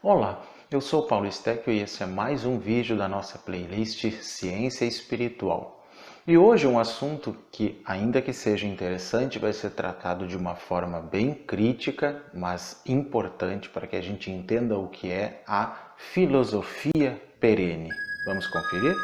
Olá, eu sou Paulo Stecchio e esse é mais um vídeo da nossa playlist Ciência Espiritual. E hoje um assunto que, ainda que seja interessante, vai ser tratado de uma forma bem crítica, mas importante para que a gente entenda o que é a filosofia perene. Vamos conferir?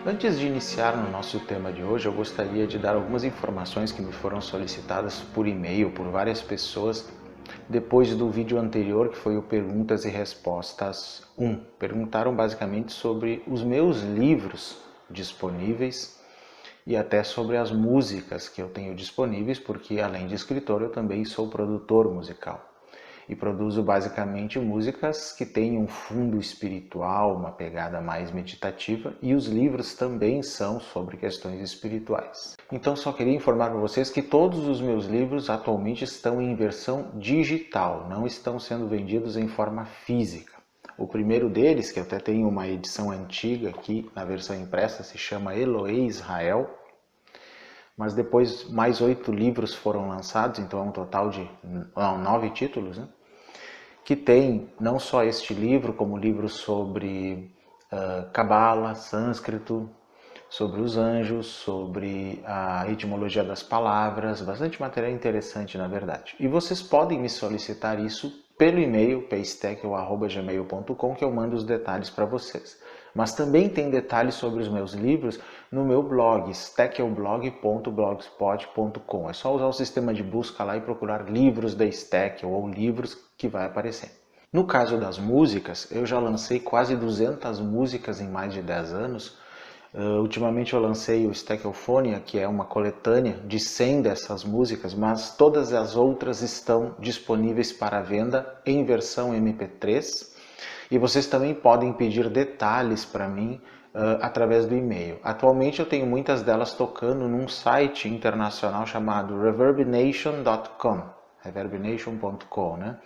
Antes de iniciar no nosso tema de hoje, eu gostaria de dar algumas informações que me foram solicitadas por e-mail por várias pessoas depois do vídeo anterior, que foi o Perguntas e Respostas 1. Perguntaram basicamente sobre os meus livros disponíveis e até sobre as músicas que eu tenho disponíveis, porque além de escritor, eu também sou produtor musical. E produzo basicamente músicas que têm um fundo espiritual, uma pegada mais meditativa, e os livros também são sobre questões espirituais. Então só queria informar para vocês que todos os meus livros atualmente estão em versão digital, não estão sendo vendidos em forma física. O primeiro deles, que eu até tenho uma edição antiga aqui na versão impressa, se chama Eloé Israel, mas depois mais 8 livros foram lançados, então é um total de 9 títulos, né? Que tem não só este livro, como livros sobre Cabala, sânscrito, sobre os anjos, sobre a etimologia das palavras, bastante material interessante na verdade. E vocês podem me solicitar isso pelo e-mail pstecchio@gmail.com, que eu mando os detalhes para vocês. Mas também tem detalhes sobre os meus livros no meu blog, stecchioblog.blogspot.com. É só usar o sistema de busca lá e procurar livros da Stecchio ou livros que vai aparecer. No caso das músicas, eu já lancei quase 200 músicas em mais de 10 anos. Ultimamente eu lancei o Stecchiofonia, que é uma coletânea de 100 dessas músicas, mas todas as outras estão disponíveis para venda em versão MP3. E vocês também podem pedir detalhes para mim através do e-mail. Atualmente eu tenho muitas delas tocando num site internacional chamado reverbnation.com, né?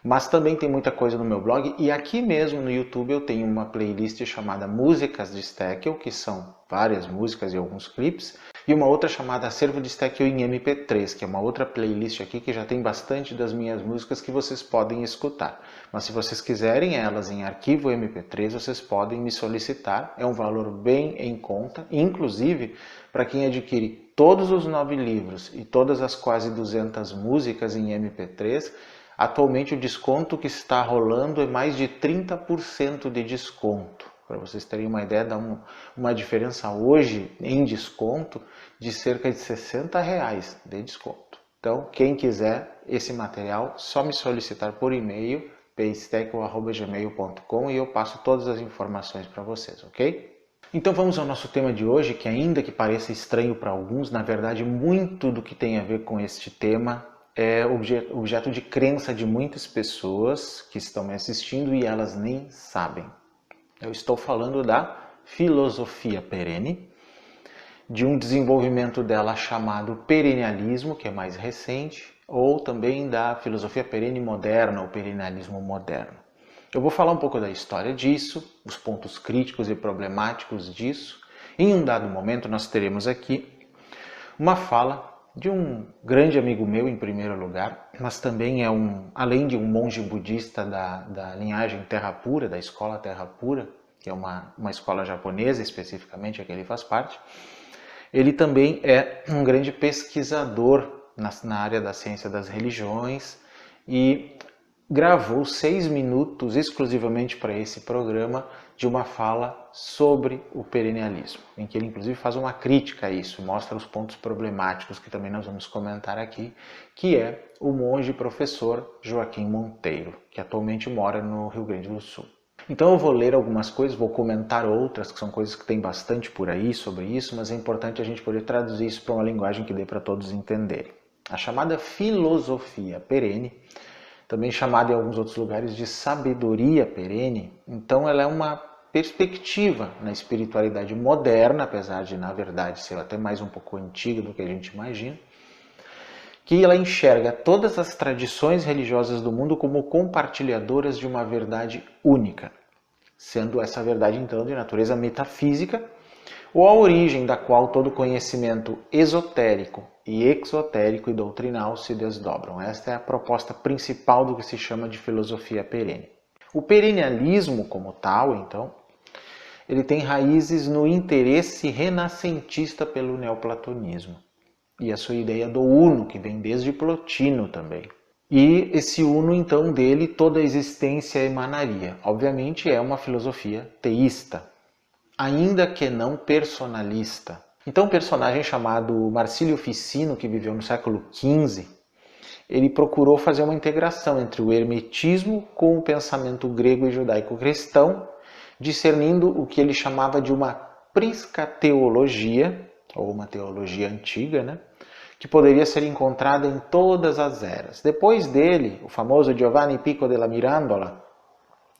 Mas também tem muita coisa no meu blog e aqui mesmo no YouTube eu tenho uma playlist chamada Músicas de Stecchio, que são várias músicas e alguns clipes, e uma outra chamada Acervo de Stecchio em MP3, que é uma outra playlist aqui que já tem bastante das minhas músicas que vocês podem escutar. Mas se vocês quiserem elas em arquivo MP3, vocês podem me solicitar, é um valor bem em conta, inclusive para quem adquire todos os 9 livros e todas as quase 200 músicas em MP3, atualmente o desconto que está rolando é mais de 30% de desconto. Para vocês terem uma ideia, dá uma diferença hoje em desconto de cerca de R$60 de desconto. Então, quem quiser esse material, só me solicitar por e-mail, pstecchio@gmail.com, e eu passo todas as informações para vocês, ok? Então vamos ao nosso tema de hoje, que ainda que pareça estranho para alguns, na verdade muito do que tem a ver com este tema é objeto de crença de muitas pessoas que estão me assistindo e elas nem sabem. Eu estou falando da filosofia perene, de um desenvolvimento dela chamado perennialismo, que é mais recente, ou também da filosofia perene moderna, ou perennialismo moderno. Eu vou falar um pouco da história disso, os pontos críticos e problemáticos disso. Em um dado momento nós teremos aqui uma fala de um grande amigo meu, em primeiro lugar, mas também além de um monge budista da linhagem Terra Pura, da escola Terra Pura, que é uma escola japonesa especificamente, a que ele faz parte, ele também é um grande pesquisador na área da ciência das religiões e gravou 6 minutos exclusivamente para esse programa de uma fala sobre o perennialismo, em que ele inclusive faz uma crítica a isso, mostra os pontos problemáticos que também nós vamos comentar aqui, que é o monge professor Joaquim Monteiro, que atualmente mora no Rio Grande do Sul. Então eu vou ler algumas coisas, vou comentar outras, que são coisas que tem bastante por aí sobre isso, mas é importante a gente poder traduzir isso para uma linguagem que dê para todos entenderem. A chamada filosofia perene, também chamada em alguns outros lugares de sabedoria perene, então ela é uma perspectiva na espiritualidade moderna, apesar de, na verdade, ser até mais um pouco antiga do que a gente imagina, que ela enxerga todas as tradições religiosas do mundo como compartilhadoras de uma verdade única, sendo essa verdade, então, de natureza metafísica, ou a origem da qual todo conhecimento esotérico e exotérico e doutrinal se desdobram. Esta é a proposta principal do que se chama de filosofia perene. O perennialismo como tal, então, ele tem raízes no interesse renascentista pelo neoplatonismo e a sua ideia do uno, que vem desde Plotino também. E esse uno, então, dele toda a existência emanaria. Obviamente é uma filosofia teísta, ainda que não personalista. Então, um personagem chamado Marcílio Ficino, que viveu no século XV, ele procurou fazer uma integração entre o hermetismo com o pensamento grego e judaico-cristão, discernindo o que ele chamava de uma priscateologia, ou uma teologia antiga, né? Que poderia ser encontrada em todas as eras. Depois dele, o famoso Giovanni Pico della Mirandola,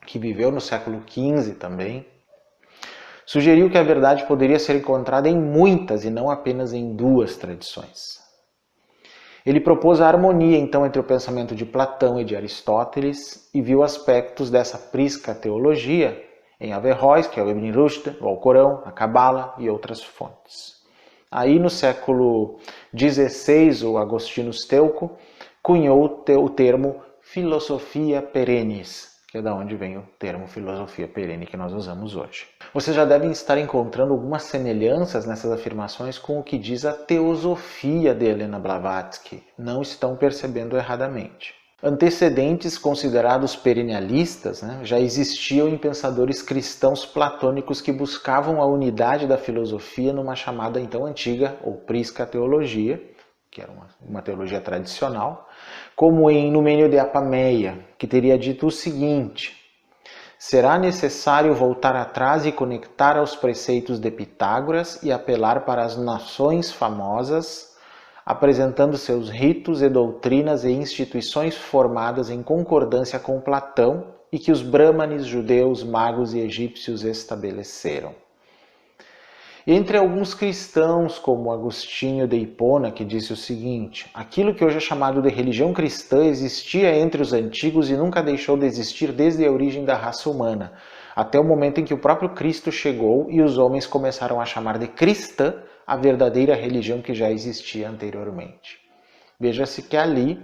que viveu no século XV também, sugeriu que a verdade poderia ser encontrada em muitas e não apenas em 2 tradições. Ele propôs a harmonia, então, entre o pensamento de Platão e de Aristóteles e viu aspectos dessa priscateologia em Averroes, que é o Ibn Rushd, o Alcorão, a Cabala e outras fontes. Aí, no século XVI, o Agostinho Steuco cunhou o termo filosofia perennis, que é da onde vem o termo filosofia perene que nós usamos hoje. Vocês já devem estar encontrando algumas semelhanças nessas afirmações com o que diz a teosofia de Helena Blavatsky. Não estão percebendo erradamente. Antecedentes considerados perennialistas, né, já existiam em pensadores cristãos platônicos que buscavam a unidade da filosofia numa chamada então antiga ou priscateologia, que era uma teologia tradicional, como em Numênio de Apameia, que teria dito o seguinte: será necessário voltar atrás e conectar aos preceitos de Pitágoras e apelar para as nações famosas, apresentando seus ritos e doutrinas e instituições formadas em concordância com Platão e que os brahmanes, judeus, magos e egípcios estabeleceram. Entre alguns cristãos, como Agostinho de Hipona, que disse o seguinte: aquilo que hoje é chamado de religião cristã existia entre os antigos e nunca deixou de existir desde a origem da raça humana, até o momento em que o próprio Cristo chegou e os homens começaram a chamar de cristã a verdadeira religião que já existia anteriormente. Veja-se que ali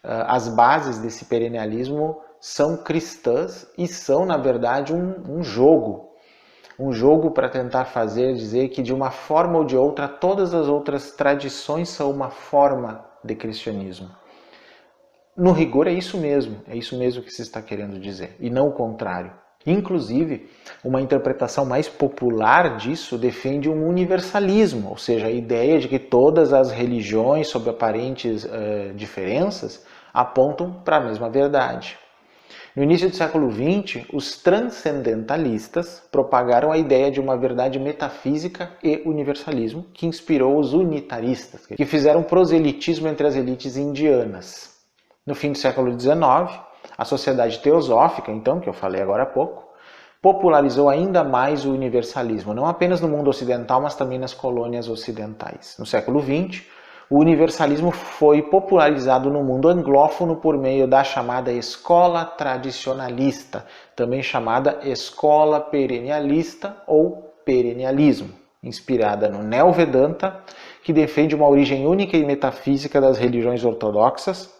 as bases desse perennialismo são cristãs e são, na verdade, um jogo para tentar dizer que de uma forma ou de outra todas as outras tradições são uma forma de cristianismo. No rigor é isso mesmo que se está querendo dizer, e não o contrário. Inclusive, uma interpretação mais popular disso defende um universalismo, ou seja, a ideia de que todas as religiões, sob aparentes diferenças, apontam para a mesma verdade. No início do século XX, os transcendentalistas propagaram a ideia de uma verdade metafísica e universalismo, que inspirou os unitaristas, que fizeram proselitismo entre as elites indianas. No fim do século XIX, a sociedade teosófica, então, que eu falei agora há pouco, popularizou ainda mais o universalismo, não apenas no mundo ocidental, mas também nas colônias ocidentais. No século XX, o universalismo foi popularizado no mundo anglófono por meio da chamada escola tradicionalista, também chamada escola perennialista ou perennialismo, inspirada no Neo-Vedanta, que defende uma origem única e metafísica das religiões ortodoxas,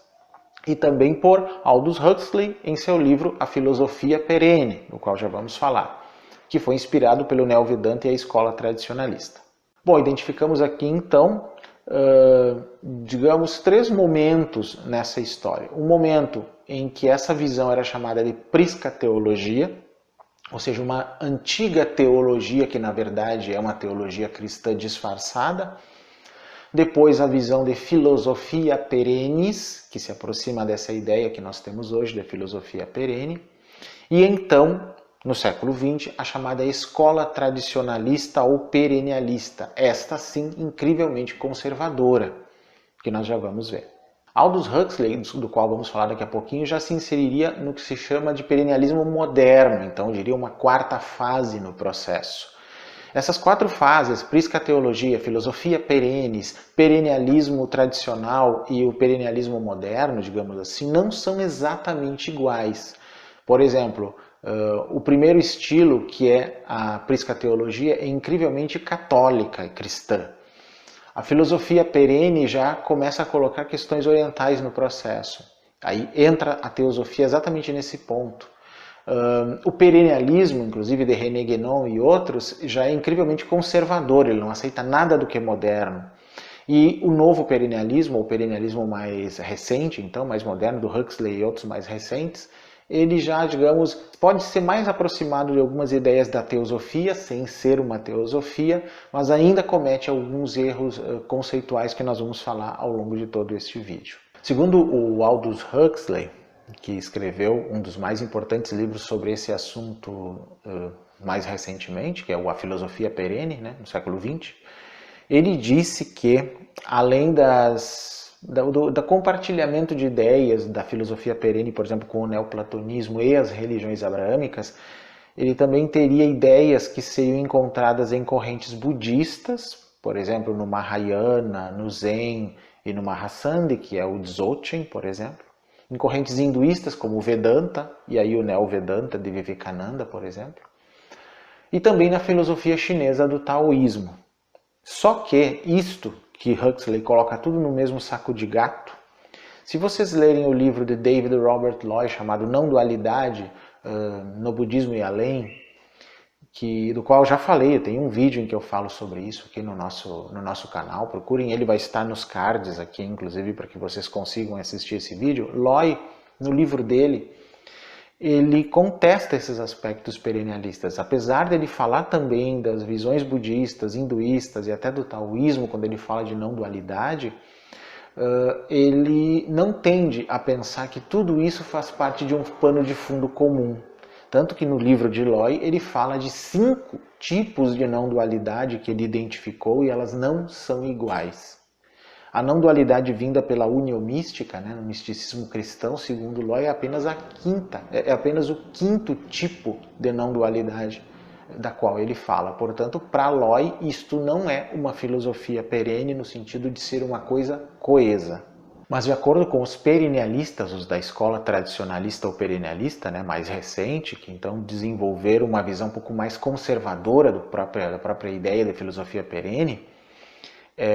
e também por Aldous Huxley em seu livro A Filosofia Perene, no qual já vamos falar, que foi inspirado pelo Neo-Vedanta e a escola tradicionalista. Bom, identificamos aqui então, digamos, 3 momentos nessa história. Um momento em que essa visão era chamada de priscateologia, ou seja, uma antiga teologia que na verdade é uma teologia cristã disfarçada. Depois a visão de filosofia perennis, que se aproxima dessa ideia que nós temos hoje de filosofia perene. E então, no século XX, a chamada escola tradicionalista ou perennialista, esta sim incrivelmente conservadora, que nós já vamos ver. Aldous Huxley, do qual vamos falar daqui a pouquinho, já se inseriria no que se chama de perennialismo moderno, então eu diria uma quarta fase no processo. Essas quatro fases, priscateologia, filosofia perennis, perennialismo tradicional e o perennialismo moderno, digamos assim, não são exatamente iguais. Por exemplo, o primeiro estilo, que é a priscateologia, é incrivelmente católica e cristã. A filosofia perene já começa a colocar questões orientais no processo. Aí entra a teosofia exatamente nesse ponto. O perennialismo, inclusive de René Guénon e outros, já é incrivelmente conservador, ele não aceita nada do que é moderno. E o novo perennialismo, ou perennialismo mais recente, então, mais moderno, do Huxley e outros mais recentes, ele já, digamos, pode ser mais aproximado de algumas ideias da teosofia, sem ser uma teosofia, mas ainda comete alguns erros conceituais que nós vamos falar ao longo de todo este vídeo. Segundo o Aldous Huxley, que escreveu um dos mais importantes livros sobre esse assunto mais recentemente, que é A Filosofia Perene, né, no século XX, ele disse que, além do compartilhamento de ideias da filosofia perene, por exemplo, com o neoplatonismo e as religiões abraâmicas, ele também teria ideias que seriam encontradas em correntes budistas, por exemplo, no Mahayana, no Zen e no Mahasandhi, que é o Dzogchen, por exemplo, em correntes hinduístas como o Vedanta, e aí o Neo-Vedanta de Vivekananda, por exemplo, e também na filosofia chinesa do taoísmo. Só que isto que Huxley coloca tudo no mesmo saco de gato, se vocês lerem o livro de David Robert Loy chamado Não Dualidade, no Budismo e Além, do qual eu já falei, tem um vídeo em que eu falo sobre isso aqui no nosso canal, procurem, ele vai estar nos cards aqui, inclusive, para que vocês consigam assistir esse vídeo. Loy, no livro dele, ele contesta esses aspectos perennialistas, apesar dele falar também das visões budistas, hinduístas e até do taoísmo, quando ele fala de não dualidade, ele não tende a pensar que tudo isso faz parte de um pano de fundo comum. Tanto que no livro de Loy ele fala de 5 tipos de não dualidade que ele identificou e elas não são iguais. A não dualidade vinda pela uniomística, né, no misticismo cristão, segundo Loy, é apenas o quinto tipo de não dualidade da qual ele fala. Portanto, para Loy, isto não é uma filosofia perene no sentido de ser uma coisa coesa. Mas de acordo com os perennialistas, os da escola tradicionalista ou perennialista, né, mais recente, que então desenvolveram uma visão um pouco mais conservadora da própria ideia de filosofia perene,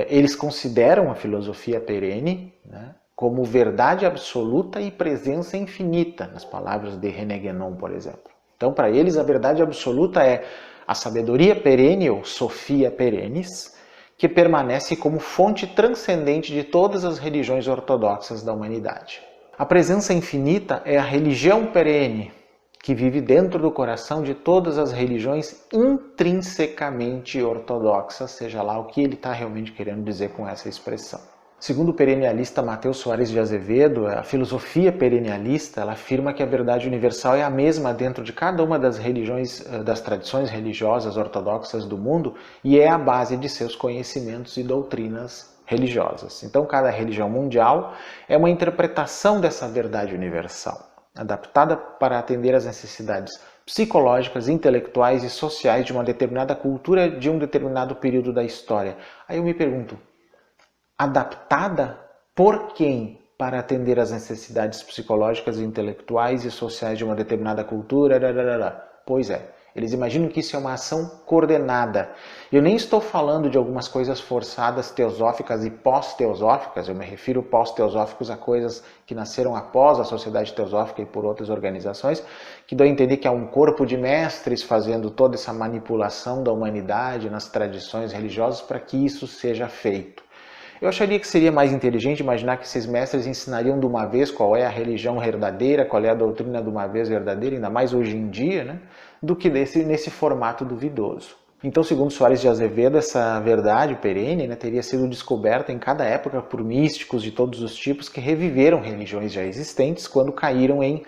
eles consideram a filosofia perene, né, como verdade absoluta e presença infinita, nas palavras de René Guénon, por exemplo. Então, para eles, a verdade absoluta é a sabedoria perene, ou Sophia perennis, que permanece como fonte transcendente de todas as religiões ortodoxas da humanidade. A presença infinita é a religião perene, que vive dentro do coração de todas as religiões intrinsecamente ortodoxas, seja lá o que ele está realmente querendo dizer com essa expressão. Segundo o perennialista Mateus Soares de Azevedo, a filosofia perennialista ela afirma que a verdade universal é a mesma dentro de cada uma das religiões, das tradições religiosas ortodoxas do mundo e é a base de seus conhecimentos e doutrinas religiosas. Então, cada religião mundial é uma interpretação dessa verdade universal, adaptada para atender às necessidades psicológicas, intelectuais e sociais de uma determinada cultura de um determinado período da história. Aí eu me pergunto, adaptada por quem para atender às necessidades psicológicas, intelectuais e sociais de uma determinada cultura? Pois é, eles imaginam que isso é uma ação coordenada. Eu nem estou falando de algumas coisas forçadas, teosóficas e pós-teosóficas, eu me refiro pós-teosóficos a coisas que nasceram após a sociedade teosófica e por outras organizações, que dão a entender que há um corpo de mestres fazendo toda essa manipulação da humanidade nas tradições religiosas para que isso seja feito. Eu acharia que seria mais inteligente imaginar que esses mestres ensinariam de uma vez qual é a religião verdadeira, qual é a doutrina de uma vez verdadeira, ainda mais hoje em dia, né, do que nesse formato duvidoso. Então, segundo Soares de Azevedo, essa verdade perene, né, teria sido descoberta em cada época por místicos de todos os tipos que reviveram religiões já existentes quando caíram em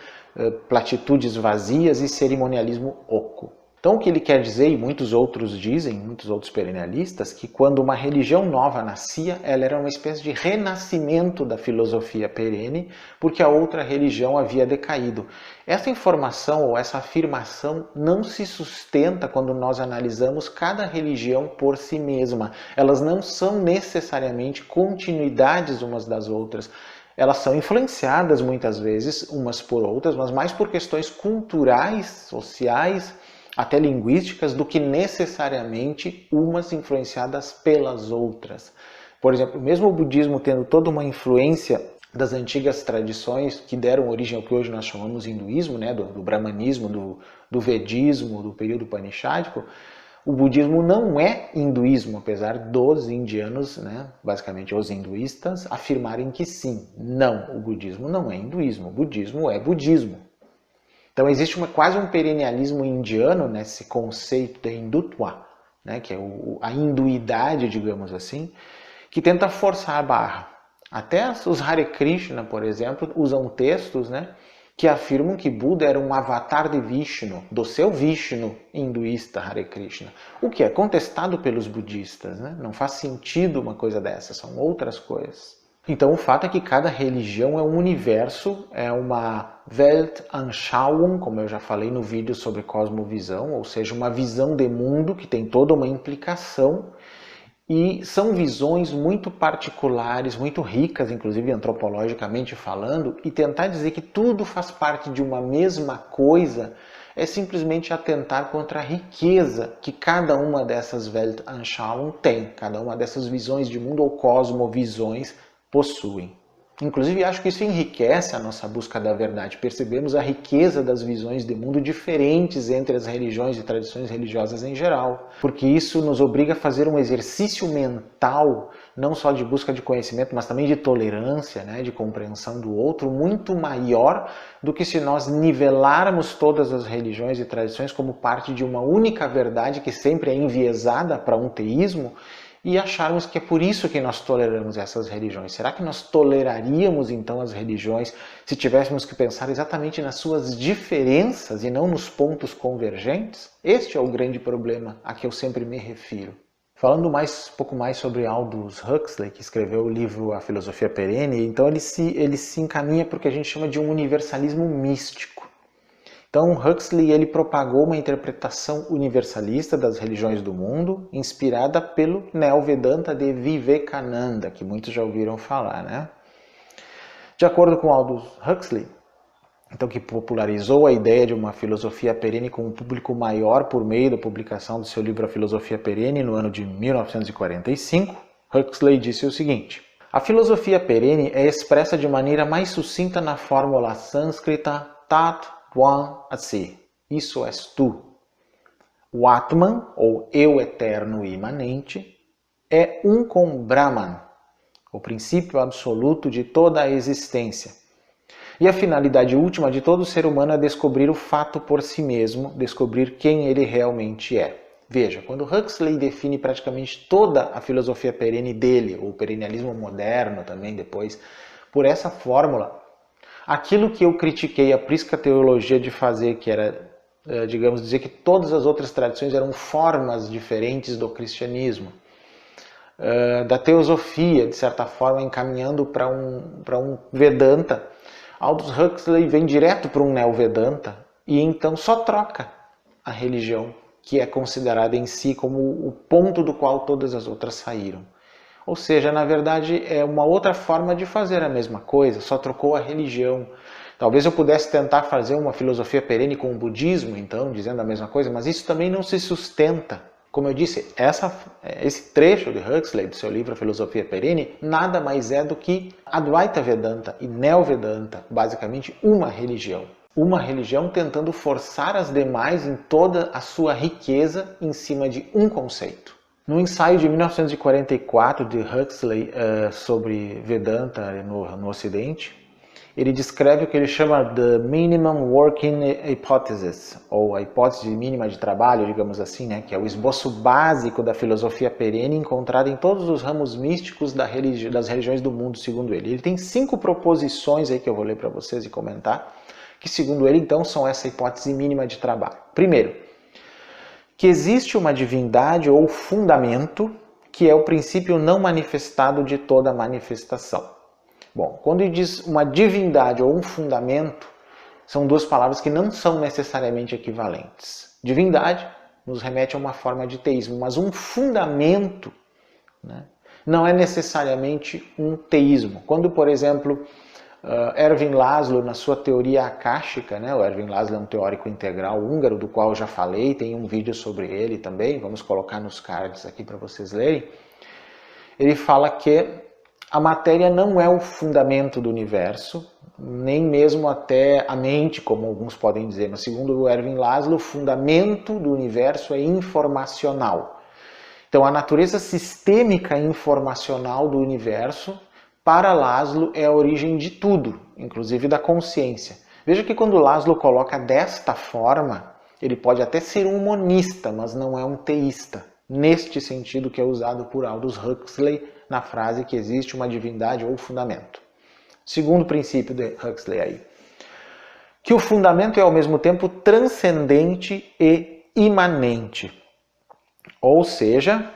platitudes vazias e cerimonialismo oco. Então, o que ele quer dizer, e muitos outros dizem, muitos outros perennialistas, que quando uma religião nova nascia, ela era uma espécie de renascimento da filosofia perene, porque a outra religião havia decaído. Essa informação ou essa afirmação não se sustenta quando nós analisamos cada religião por si mesma. Elas não são necessariamente continuidades umas das outras. Elas são influenciadas muitas vezes umas por outras, mas mais por questões culturais, sociais, até linguísticas, do que necessariamente umas influenciadas pelas outras. Por exemplo, mesmo o budismo tendo toda uma influência das antigas tradições que deram origem ao que hoje nós chamamos de hinduísmo, né, do brahmanismo, do vedismo, do período panichádico, o budismo não é hinduísmo, apesar dos indianos, né, basicamente os hinduístas, afirmarem que sim. Não, o budismo não é hinduísmo, o budismo é budismo. Então existe quase um perennialismo indiano nesse conceito de hindutva, né, que é a hinduidade, digamos assim, que tenta forçar a barra. Até os Hare Krishna, por exemplo, usam textos, né, que afirmam que Buda era um avatar de Vishnu, do seu Vishnu hinduísta Hare Krishna, o que é contestado pelos budistas, né? Não faz sentido uma coisa dessa, são outras coisas. Então o fato é que cada religião é um universo, é uma Weltanschauung, como eu já falei no vídeo sobre cosmovisão, ou seja, uma visão de mundo que tem toda uma implicação. E são visões muito particulares, muito ricas, inclusive antropologicamente falando, e tentar dizer que tudo faz parte de uma mesma coisa é simplesmente atentar contra a riqueza que cada uma dessas Weltanschauung tem, cada uma dessas visões de mundo ou cosmovisões possuem. Inclusive, acho que isso enriquece a nossa busca da verdade. Percebemos a riqueza das visões de mundo diferentes entre as religiões e tradições religiosas em geral. Porque isso nos obriga a fazer um exercício mental, não só de busca de conhecimento, mas também de tolerância, né, de compreensão do outro, muito maior do que se nós nivelarmos todas as religiões e tradições como parte de uma única verdade que sempre é enviesada para um teísmo, e acharmos que é por isso que nós toleramos essas religiões. Será que nós toleraríamos então as religiões se tivéssemos que pensar exatamente nas suas diferenças e não nos pontos convergentes? Este é o grande problema a que eu sempre me refiro. Falando um pouco mais sobre Aldous Huxley, que escreveu o livro A Filosofia Perene, então ele se encaminha para o que a gente chama de um universalismo místico. Então Huxley ele propagou uma interpretação universalista das religiões do mundo, inspirada pelo Neo-Vedanta de Vivekananda, que muitos já ouviram falar, né? De acordo com Aldous Huxley, então, que popularizou a ideia de uma filosofia perene com um público maior por meio da publicação do seu livro A Filosofia Perene no ano de 1945, Huxley disse o seguinte: a filosofia perene é expressa de maneira mais sucinta na fórmula sânscrita Tat Tvam Asi, isso és tu. O Atman, ou eu eterno e imanente, é um com Brahman, o princípio absoluto de toda a existência. E a finalidade última de todo ser humano é descobrir o fato por si mesmo, descobrir quem ele realmente é. Veja, quando Huxley define praticamente toda a filosofia perene dele, ou perennialismo moderno também depois, por essa fórmula, aquilo que eu critiquei a prisca teologia de fazer, que era, digamos, dizer que todas as outras tradições eram formas diferentes do cristianismo, da teosofia, de certa forma, encaminhando para um Vedanta, Aldous Huxley vem direto para um Neo-Vedanta e então só troca a religião, que é considerada em si como o ponto do qual todas as outras saíram. Ou seja, na verdade, é uma outra forma de fazer a mesma coisa, só trocou a religião. Talvez eu pudesse tentar fazer uma filosofia perene com o budismo, então, dizendo a mesma coisa, mas isso também não se sustenta. Como eu disse, esse trecho de Huxley, do seu livro A Filosofia Perene, nada mais é do que Advaita Vedanta e Neo-Vedanta, basicamente uma religião. Uma religião tentando forçar as demais em toda a sua riqueza em cima de um conceito. No ensaio de 1944 de Huxley sobre Vedanta no Ocidente, ele descreve o que ele chama de Minimum Working Hypothesis, ou a hipótese mínima de trabalho, digamos assim, né, que é o esboço básico da filosofia perene encontrada em todos os ramos místicos das religiões do mundo, segundo ele. Ele tem 5 proposições aí que eu vou ler para vocês e comentar, que segundo ele, então, são essa hipótese mínima de trabalho. Primeiro, que existe uma divindade ou fundamento, que é o princípio não manifestado de toda manifestação. Bom, quando ele diz uma divindade ou um fundamento, são 2 palavras que não são necessariamente equivalentes. Divindade nos remete a uma forma de teísmo, mas um fundamento, né, não é necessariamente um teísmo. Quando, por exemplo, Ervin Laszlo, na sua teoria akáshica, né, o Ervin Laszlo é um teórico integral húngaro, do qual eu já falei, tem um vídeo sobre ele também, vamos colocar nos cards aqui para vocês lerem. Ele fala que a matéria não é o fundamento do universo, nem mesmo até a mente, como alguns podem dizer. Mas segundo o Ervin Laszlo, o fundamento do universo é informacional. Então a natureza sistêmica informacional do universo, para Laszlo, é a origem de tudo, inclusive da consciência. Veja que quando Laszlo coloca desta forma, ele pode até ser um monista, mas não é um teísta. Neste sentido que é usado por Aldous Huxley na frase que existe uma divindade ou fundamento. Segundo princípio de Huxley aí, que o fundamento é ao mesmo tempo transcendente e imanente. Ou seja,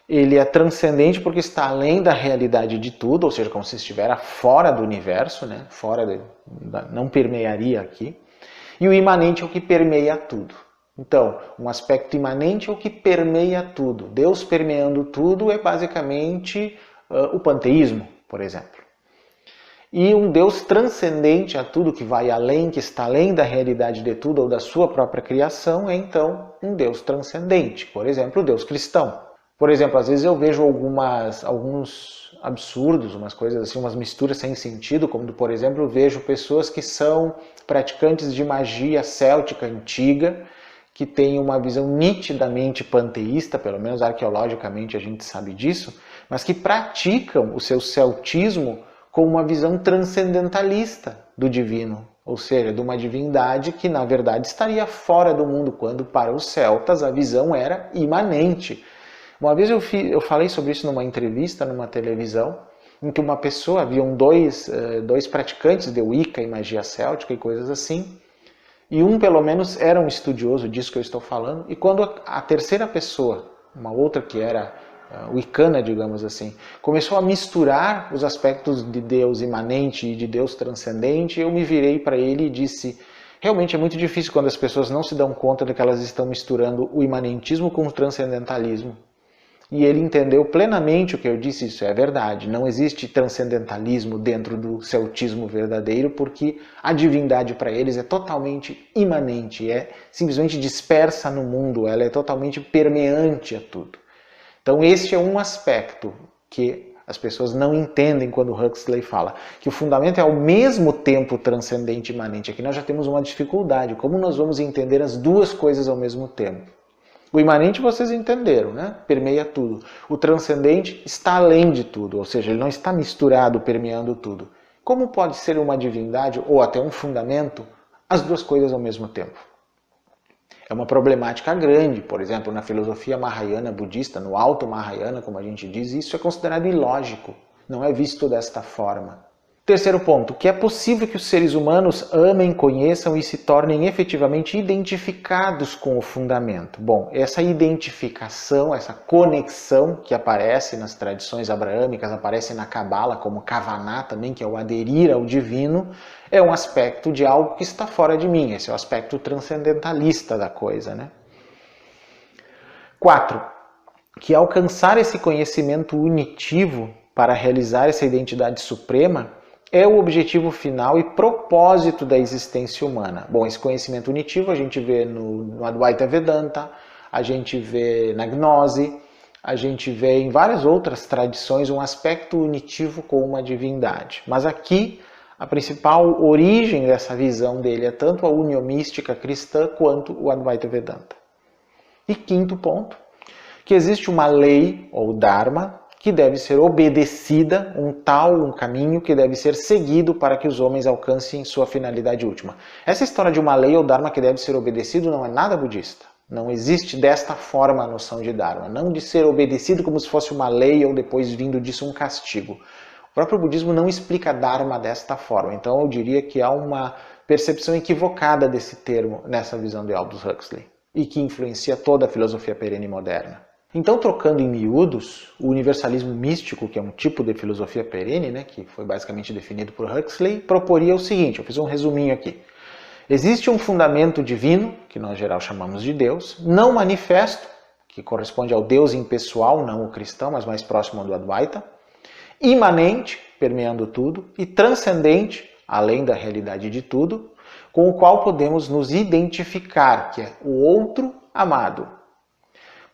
ele é transcendente porque está além da realidade de tudo, ou seja, como se estivesse fora do universo, né? Não permearia aqui. E o imanente é o que permeia tudo. Então, um aspecto imanente é o que permeia tudo. Deus permeando tudo é basicamente o panteísmo, por exemplo. E um Deus transcendente a tudo, que vai além, que está além da realidade de tudo ou da sua própria criação, é então um Deus transcendente. Por exemplo, o Deus cristão. Por exemplo, às vezes eu vejo alguns absurdos, umas coisas assim, umas misturas sem sentido, como por exemplo, eu vejo pessoas que são praticantes de magia céltica antiga, que tem uma visão nitidamente panteísta, pelo menos arqueologicamente a gente sabe disso, mas que praticam o seu celtismo com uma visão transcendentalista do divino, ou seja, de uma divindade que na verdade estaria fora do mundo, quando para os celtas a visão era imanente. Uma vez eu falei sobre isso numa entrevista, numa televisão, em que uma pessoa, haviam dois praticantes de Wicca e magia céltica e coisas assim, e um, pelo menos, era um estudioso disso que eu estou falando. E quando a terceira pessoa, uma outra que era wicana, digamos assim, começou a misturar os aspectos de Deus imanente e de Deus transcendente, eu me virei para ele e disse, realmente é muito difícil quando as pessoas não se dão conta de que elas estão misturando o imanentismo com o transcendentalismo. E ele entendeu plenamente o que eu disse, isso é verdade. Não existe transcendentalismo dentro do celtismo verdadeiro, porque a divindade para eles é totalmente imanente, é simplesmente dispersa no mundo, ela é totalmente permeante a tudo. Então esse é um aspecto que as pessoas não entendem quando Huxley fala, que o fundamento é ao mesmo tempo transcendente e imanente. Aqui nós já temos uma dificuldade, como nós vamos entender as 2 coisas ao mesmo tempo? O imanente vocês entenderam, né? Permeia tudo. O transcendente está além de tudo, ou seja, ele não está misturado, permeando tudo. Como pode ser uma divindade ou até um fundamento as 2 coisas ao mesmo tempo? É uma problemática grande, por exemplo, na filosofia Mahayana budista, no Alto Mahayana, como a gente diz, isso é considerado ilógico, não é visto desta forma. Terceiro ponto, que é possível que os seres humanos amem, conheçam e se tornem efetivamente identificados com o fundamento. Bom, essa identificação, essa conexão que aparece nas tradições abraâmicas, aparece na Cabala como Kavaná também, que é o aderir ao divino, é um aspecto de algo que está fora de mim. Esse é o aspecto transcendentalista da coisa, né? 4. Que alcançar esse conhecimento unitivo para realizar essa identidade suprema é o objetivo final e propósito da existência humana. Bom, esse conhecimento unitivo a gente vê no Advaita Vedanta, a gente vê na Gnose, a gente vê em várias outras tradições um aspecto unitivo com uma divindade. Mas aqui a principal origem dessa visão dele é tanto a união mística cristã quanto o Advaita Vedanta. E 5º ponto, que existe uma lei ou dharma que deve ser obedecida, um caminho que deve ser seguido para que os homens alcancem sua finalidade última. Essa história de uma lei ou dharma que deve ser obedecido não é nada budista. Não existe desta forma a noção de dharma, não de ser obedecido como se fosse uma lei ou depois vindo disso um castigo. O próprio budismo não explica dharma desta forma, então eu diria que há uma percepção equivocada desse termo nessa visão de Aldous Huxley e que influencia toda a filosofia perene moderna. Então, trocando em miúdos, o universalismo místico, que é um tipo de filosofia perene, né, que foi basicamente definido por Huxley, proporia o seguinte, eu fiz um resuminho aqui. Existe um fundamento divino, que nós em geral chamamos de Deus, não manifesto, que corresponde ao Deus impessoal, não o cristão, mas mais próximo do Advaita, imanente, permeando tudo, e transcendente, além da realidade de tudo, com o qual podemos nos identificar, que é o outro amado,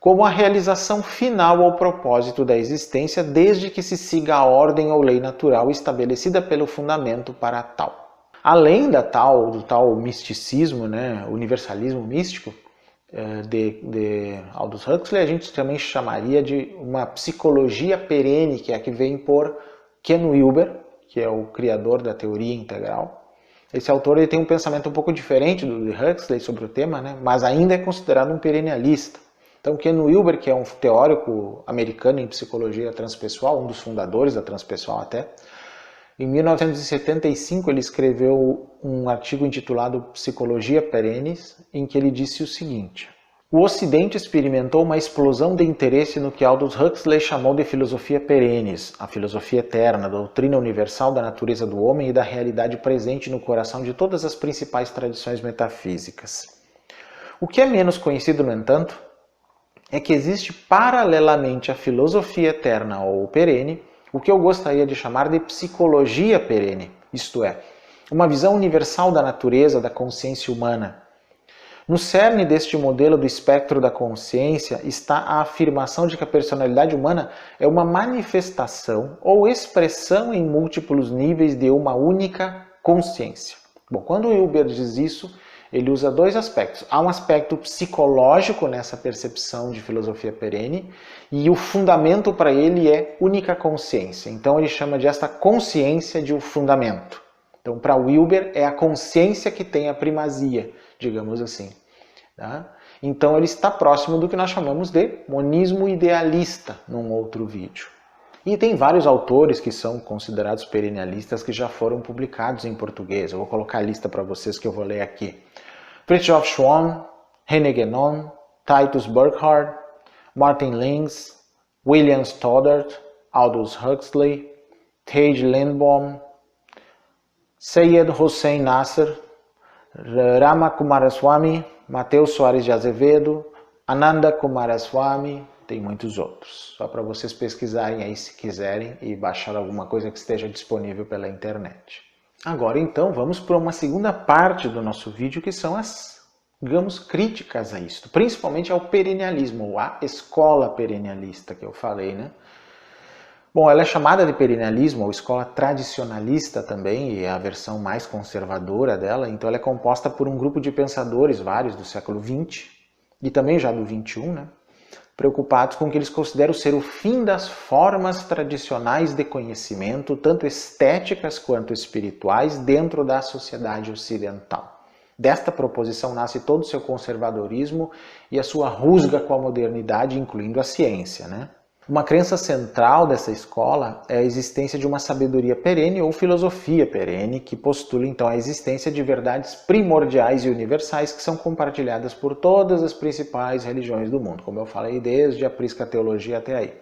como a realização final ou propósito da existência, desde que se siga a ordem ou lei natural estabelecida pelo fundamento para tal. Além do tal misticismo, né, universalismo místico de Aldous Huxley, a gente também chamaria de uma psicologia perene, que é a que vem por Ken Wilber, que é o criador da teoria integral. Esse autor ele tem um pensamento um pouco diferente do de Huxley sobre o tema, né, mas ainda é considerado um perennialista. Então, Ken Wilber, que é um teórico americano em psicologia transpessoal, um dos fundadores da transpessoal até, em 1975 ele escreveu um artigo intitulado Psicologia Perennis, em que ele disse o seguinte: o Ocidente experimentou uma explosão de interesse no que Aldous Huxley chamou de filosofia perennis, a filosofia eterna, a doutrina universal da natureza do homem e da realidade presente no coração de todas as principais tradições metafísicas. O que é menos conhecido, no entanto, é que existe paralelamente à filosofia eterna ou perene, o que eu gostaria de chamar de psicologia perene, isto é, uma visão universal da natureza da consciência humana. No cerne deste modelo do espectro da consciência está a afirmação de que a personalidade humana é uma manifestação ou expressão em múltiplos níveis de uma única consciência. Bom, quando o Wilber diz isso, ele usa dois aspectos. Há um aspecto psicológico nessa percepção de filosofia perene e o fundamento para ele é única consciência. Então ele chama de esta consciência de um fundamento. Então para Wilber é a consciência que tem a primazia, digamos assim. Tá? Então ele está próximo do que nós chamamos de monismo idealista num outro vídeo. E tem vários autores que são considerados perennialistas que já foram publicados em português. Eu vou colocar a lista para vocês que eu vou ler aqui. Fritjof Schwann, René Guénon, Titus Burckhardt, Martin Lings, William Stoddard, Aldous Huxley, Tage Lindbaum, Syed Hossein Nasr, Rama Kumaraswamy, Mateus Soares de Azevedo, Ananda Kumaraswamy, tem muitos outros. Só para vocês pesquisarem aí se quiserem e baixar alguma coisa que esteja disponível pela internet. Agora então vamos para uma segunda parte do nosso vídeo que são as, digamos, críticas a isto, principalmente ao perennialismo, ou à escola perennialista que eu falei, né? Bom, ela é chamada de perennialismo ou escola tradicionalista também, e é a versão mais conservadora dela, então ela é composta por um grupo de pensadores, vários do século XX e também já do XXI, né? Preocupados com o que eles consideram ser o fim das formas tradicionais de conhecimento, tanto estéticas quanto espirituais, dentro da sociedade ocidental. Desta proposição nasce todo o seu conservadorismo e a sua rusga com a modernidade, incluindo a ciência, né? Uma crença central dessa escola é a existência de uma sabedoria perene ou filosofia perene, que postula então a existência de verdades primordiais e universais que são compartilhadas por todas as principais religiões do mundo, como eu falei, desde a prisca teologia até aí.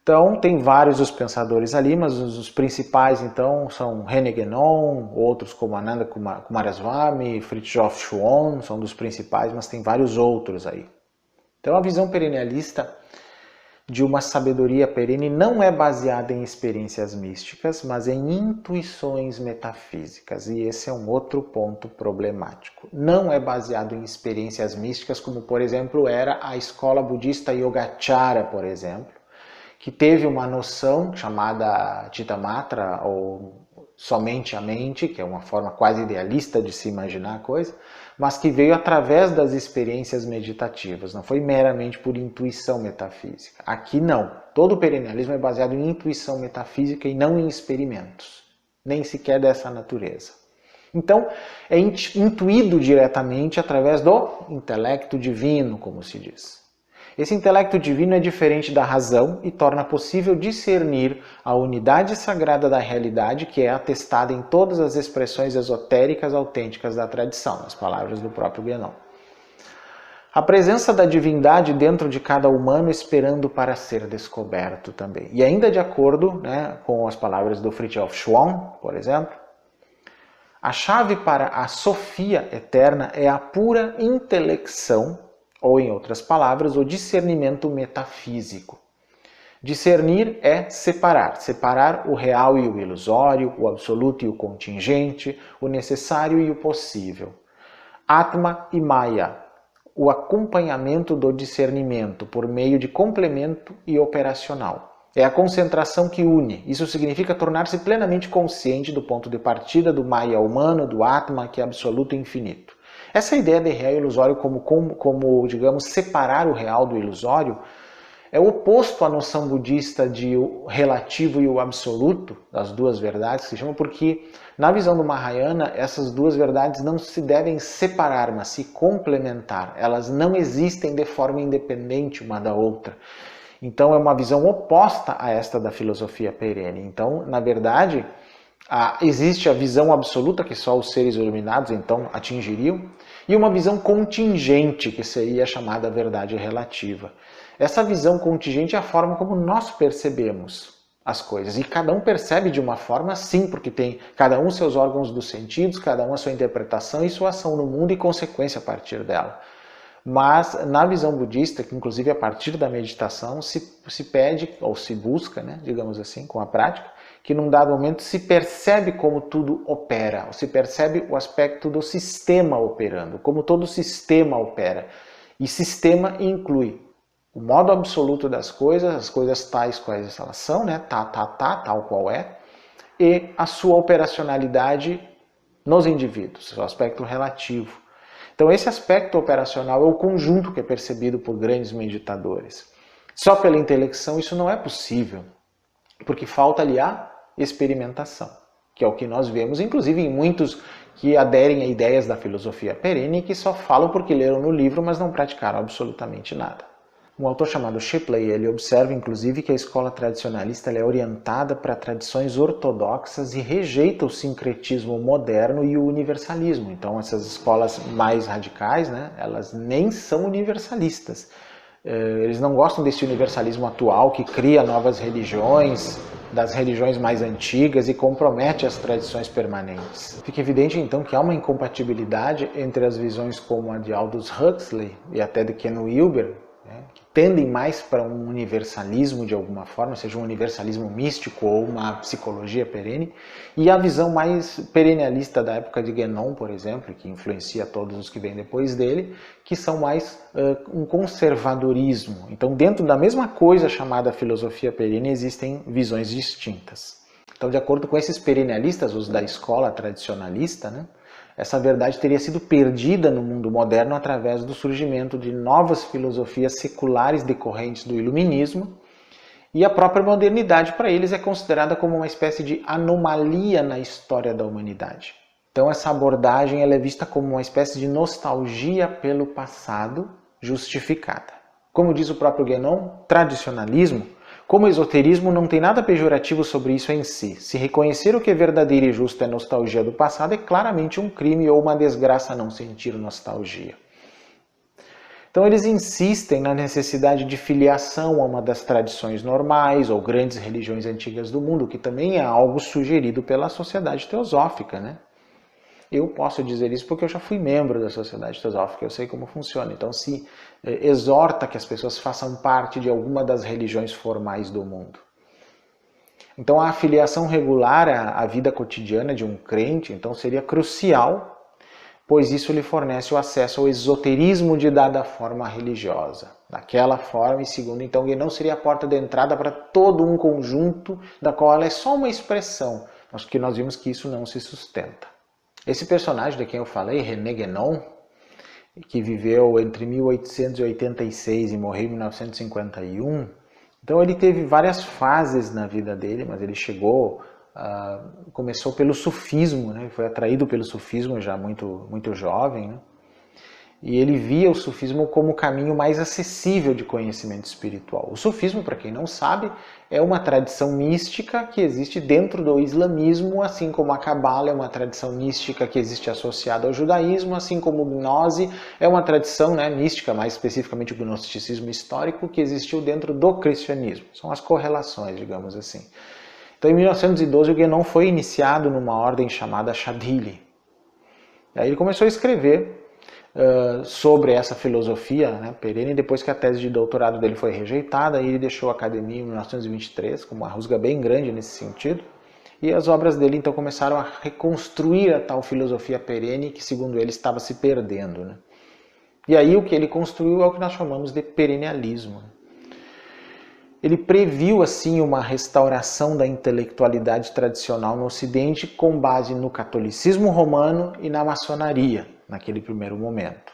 Então, tem vários os pensadores ali, mas os principais então são René Guénon, outros como Ananda Kumaraswamy, Fritjof Schwann, são dos principais, mas tem vários outros aí. Então, a visão perennialista de uma sabedoria perene não é baseada em experiências místicas, mas em intuições metafísicas, e esse é um outro ponto problemático. Não é baseado em experiências místicas, como por exemplo era a escola budista Yogacara, por exemplo, que teve uma noção chamada Chitta Matra, ou somente a mente, que é uma forma quase idealista de se imaginar a coisa, mas que veio através das experiências meditativas, não foi meramente por intuição metafísica. Aqui não, todo o perennialismo é baseado em intuição metafísica e não em experimentos, nem sequer dessa natureza. Então, é intuído diretamente através do intelecto divino, como se diz. Esse intelecto divino é diferente da razão e torna possível discernir a unidade sagrada da realidade que é atestada em todas as expressões esotéricas autênticas da tradição, nas palavras do próprio Guénon. A presença da divindade dentro de cada humano esperando para ser descoberto também. E ainda de acordo, com as palavras do Fritjof Schuon, por exemplo, a chave para a Sofia eterna é a pura intelecção, ou em outras palavras, o discernimento metafísico. Discernir é separar o real e o ilusório, o absoluto e o contingente, o necessário e o possível. Atma e Maya, o acompanhamento do discernimento por meio de complemento e operacional. É a concentração que une. Isso significa tornar-se plenamente consciente do ponto de partida do Maya humano, do Atma, que é absoluto e infinito. Essa ideia de real e ilusório como, digamos, separar o real do ilusório é o oposto à noção budista de o relativo e o absoluto, das duas verdades que se chamam, porque na visão do Mahayana essas duas verdades não se devem separar, mas se complementar. Elas não existem de forma independente uma da outra. Então é uma visão oposta a esta da filosofia perene. Então, na verdade, existe a visão absoluta que só os seres iluminados então atingiriam, e uma visão contingente, que seria a chamada verdade relativa. Essa visão contingente é a forma como nós percebemos as coisas. E cada um percebe de uma forma sim, porque tem cada um seus órgãos dos sentidos, cada um a sua interpretação e sua ação no mundo e consequência a partir dela. Mas na visão budista, que inclusive a partir da meditação se pede, ou se busca, digamos assim, com a prática, que num dado momento se percebe como tudo opera, ou se percebe o aspecto do sistema operando, como todo sistema opera. E sistema inclui o modo absoluto das coisas, as coisas tais quais elas são, tal qual é, e a sua operacionalidade nos indivíduos, seu aspecto relativo. Então esse aspecto operacional é o conjunto que é percebido por grandes meditadores. Só pela intelecção isso não é possível, porque falta ali a experimentação, que é o que nós vemos, inclusive em muitos que aderem a ideias da filosofia perene e que só falam porque leram no livro, mas não praticaram absolutamente nada. Um autor chamado Shipley, ele observa inclusive que a escola tradicionalista é orientada para tradições ortodoxas e rejeita o sincretismo moderno e o universalismo. Então essas escolas mais radicais, elas nem são universalistas. Eles não gostam desse universalismo atual que cria novas religiões, das religiões mais antigas e compromete as tradições permanentes. Fica evidente então que há uma incompatibilidade entre as visões como a de Aldous Huxley e até de Ken Wilber, que tendem mais para um universalismo de alguma forma, seja um universalismo místico ou uma psicologia perene, e a visão mais perennialista da época de Guénon, por exemplo, que influencia todos os que vêm depois dele, que são mais um conservadorismo. Então, dentro da mesma coisa chamada filosofia perene, existem visões distintas. Então, de acordo com esses perennialistas, os da escola tradicionalista, essa verdade teria sido perdida no mundo moderno através do surgimento de novas filosofias seculares decorrentes do iluminismo, e a própria modernidade para eles é considerada como uma espécie de anomalia na história da humanidade. Então essa abordagem ela é vista como uma espécie de nostalgia pelo passado justificada. Como diz o próprio Guénon, tradicionalismo, como esoterismo, não tem nada pejorativo sobre isso em si. Se reconhecer o que é verdadeiro e justo é nostalgia do passado, é claramente um crime ou uma desgraça não sentir nostalgia. Então eles insistem na necessidade de filiação a uma das tradições normais ou grandes religiões antigas do mundo, que também é algo sugerido pela sociedade teosófica, Eu posso dizer isso porque eu já fui membro da sociedade teosófica, eu sei como funciona. Então se exorta que as pessoas façam parte de alguma das religiões formais do mundo. Então a afiliação regular à vida cotidiana de um crente então seria crucial, pois isso lhe fornece o acesso ao esoterismo de dada forma religiosa. Daquela forma, e segundo então, Guénon seria a porta de entrada para todo um conjunto da qual ela é só uma expressão, Acho que nós vimos que isso não se sustenta. Esse personagem de quem eu falei, René Guénon, que viveu entre 1886 e morreu em 1951, então ele teve várias fases na vida dele, mas ele começou pelo sufismo, né? Foi atraído pelo sufismo já muito jovem, né? E ele via o sufismo como o caminho mais acessível de conhecimento espiritual. O sufismo, para quem não sabe, é uma tradição mística que existe dentro do islamismo, assim como a Cabala é uma tradição mística que existe associada ao judaísmo, assim como o Gnose é uma tradição, né, mística, mais especificamente o gnosticismo histórico, que existiu dentro do cristianismo. São as correlações, digamos assim. Então, em 1912, o Guénon foi iniciado numa ordem chamada Chadili. Aí ele começou a escrever sobre essa filosofia, né, perene, depois que a tese de doutorado dele foi rejeitada, e ele deixou a academia em 1923, com uma rusga bem grande nesse sentido, e as obras dele então começaram a reconstruir a tal filosofia perene que, segundo ele, estava se perdendo, né? E aí o que ele construiu é o que nós chamamos de perennialismo. Ele previu assim uma restauração da intelectualidade tradicional no Ocidente com base no catolicismo romano e na maçonaria, naquele primeiro momento.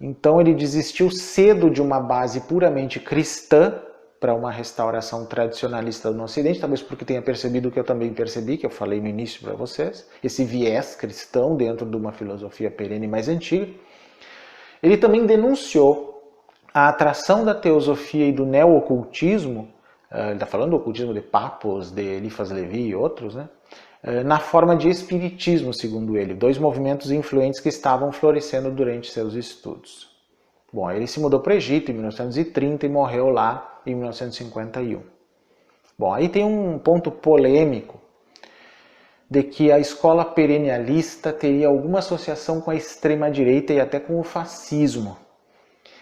Então ele desistiu cedo de uma base puramente cristã para uma restauração tradicionalista no Ocidente, talvez porque tenha percebido o que eu também percebi, que eu falei no início para vocês, esse viés cristão dentro de uma filosofia perene mais antiga. Ele também denunciou a atração da teosofia e do neo-ocultismo, ele está falando do ocultismo de Papos, de Eliphas Levi e outros, né? Na forma de espiritismo, segundo ele, dois movimentos influentes que estavam florescendo durante seus estudos. Bom, ele se mudou para o Egito em 1930 e morreu lá em 1951. Bom, aí tem um ponto polêmico de que a escola perennialista teria alguma associação com a extrema-direita e até com o fascismo.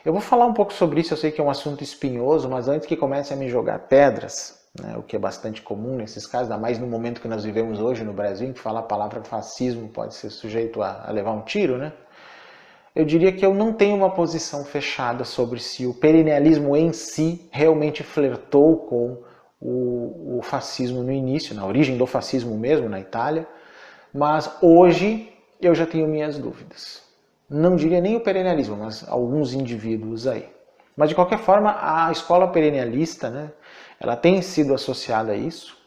Eu vou falar um pouco sobre isso, eu sei que é um assunto espinhoso, mas antes que comece a me jogar pedras, né, o que é bastante comum nesses casos, ainda mais no momento que nós vivemos hoje no Brasil, em que falar a palavra fascismo pode ser sujeito a levar um tiro, né? Eu diria que eu não tenho uma posição fechada sobre se o perennialismo em si realmente flertou com o fascismo no início, na origem do fascismo mesmo, na Itália, mas hoje eu já tenho minhas dúvidas. Não diria nem o perennialismo, mas alguns indivíduos aí. Mas de qualquer forma, a escola perennialista, né, ela tem sido associada a isso,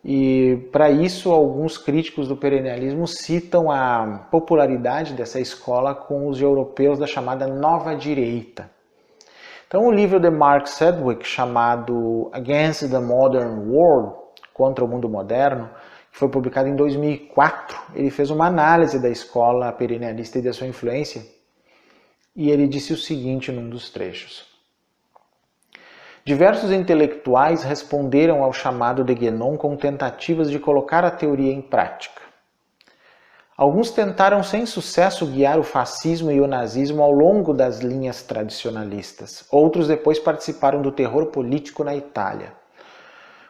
e para isso alguns críticos do perennialismo citam a popularidade dessa escola com os europeus da chamada Nova Direita. Então o livro de Mark Sedgwick, chamado Against the Modern World, Contra o Mundo Moderno, que foi publicado em 2004, ele fez uma análise da escola perennialista e da sua influência, e ele disse o seguinte num dos trechos. Diversos intelectuais responderam ao chamado de Guénon com tentativas de colocar a teoria em prática. Alguns tentaram sem sucesso guiar o fascismo e o nazismo ao longo das linhas tradicionalistas. Outros depois participaram do terror político na Itália.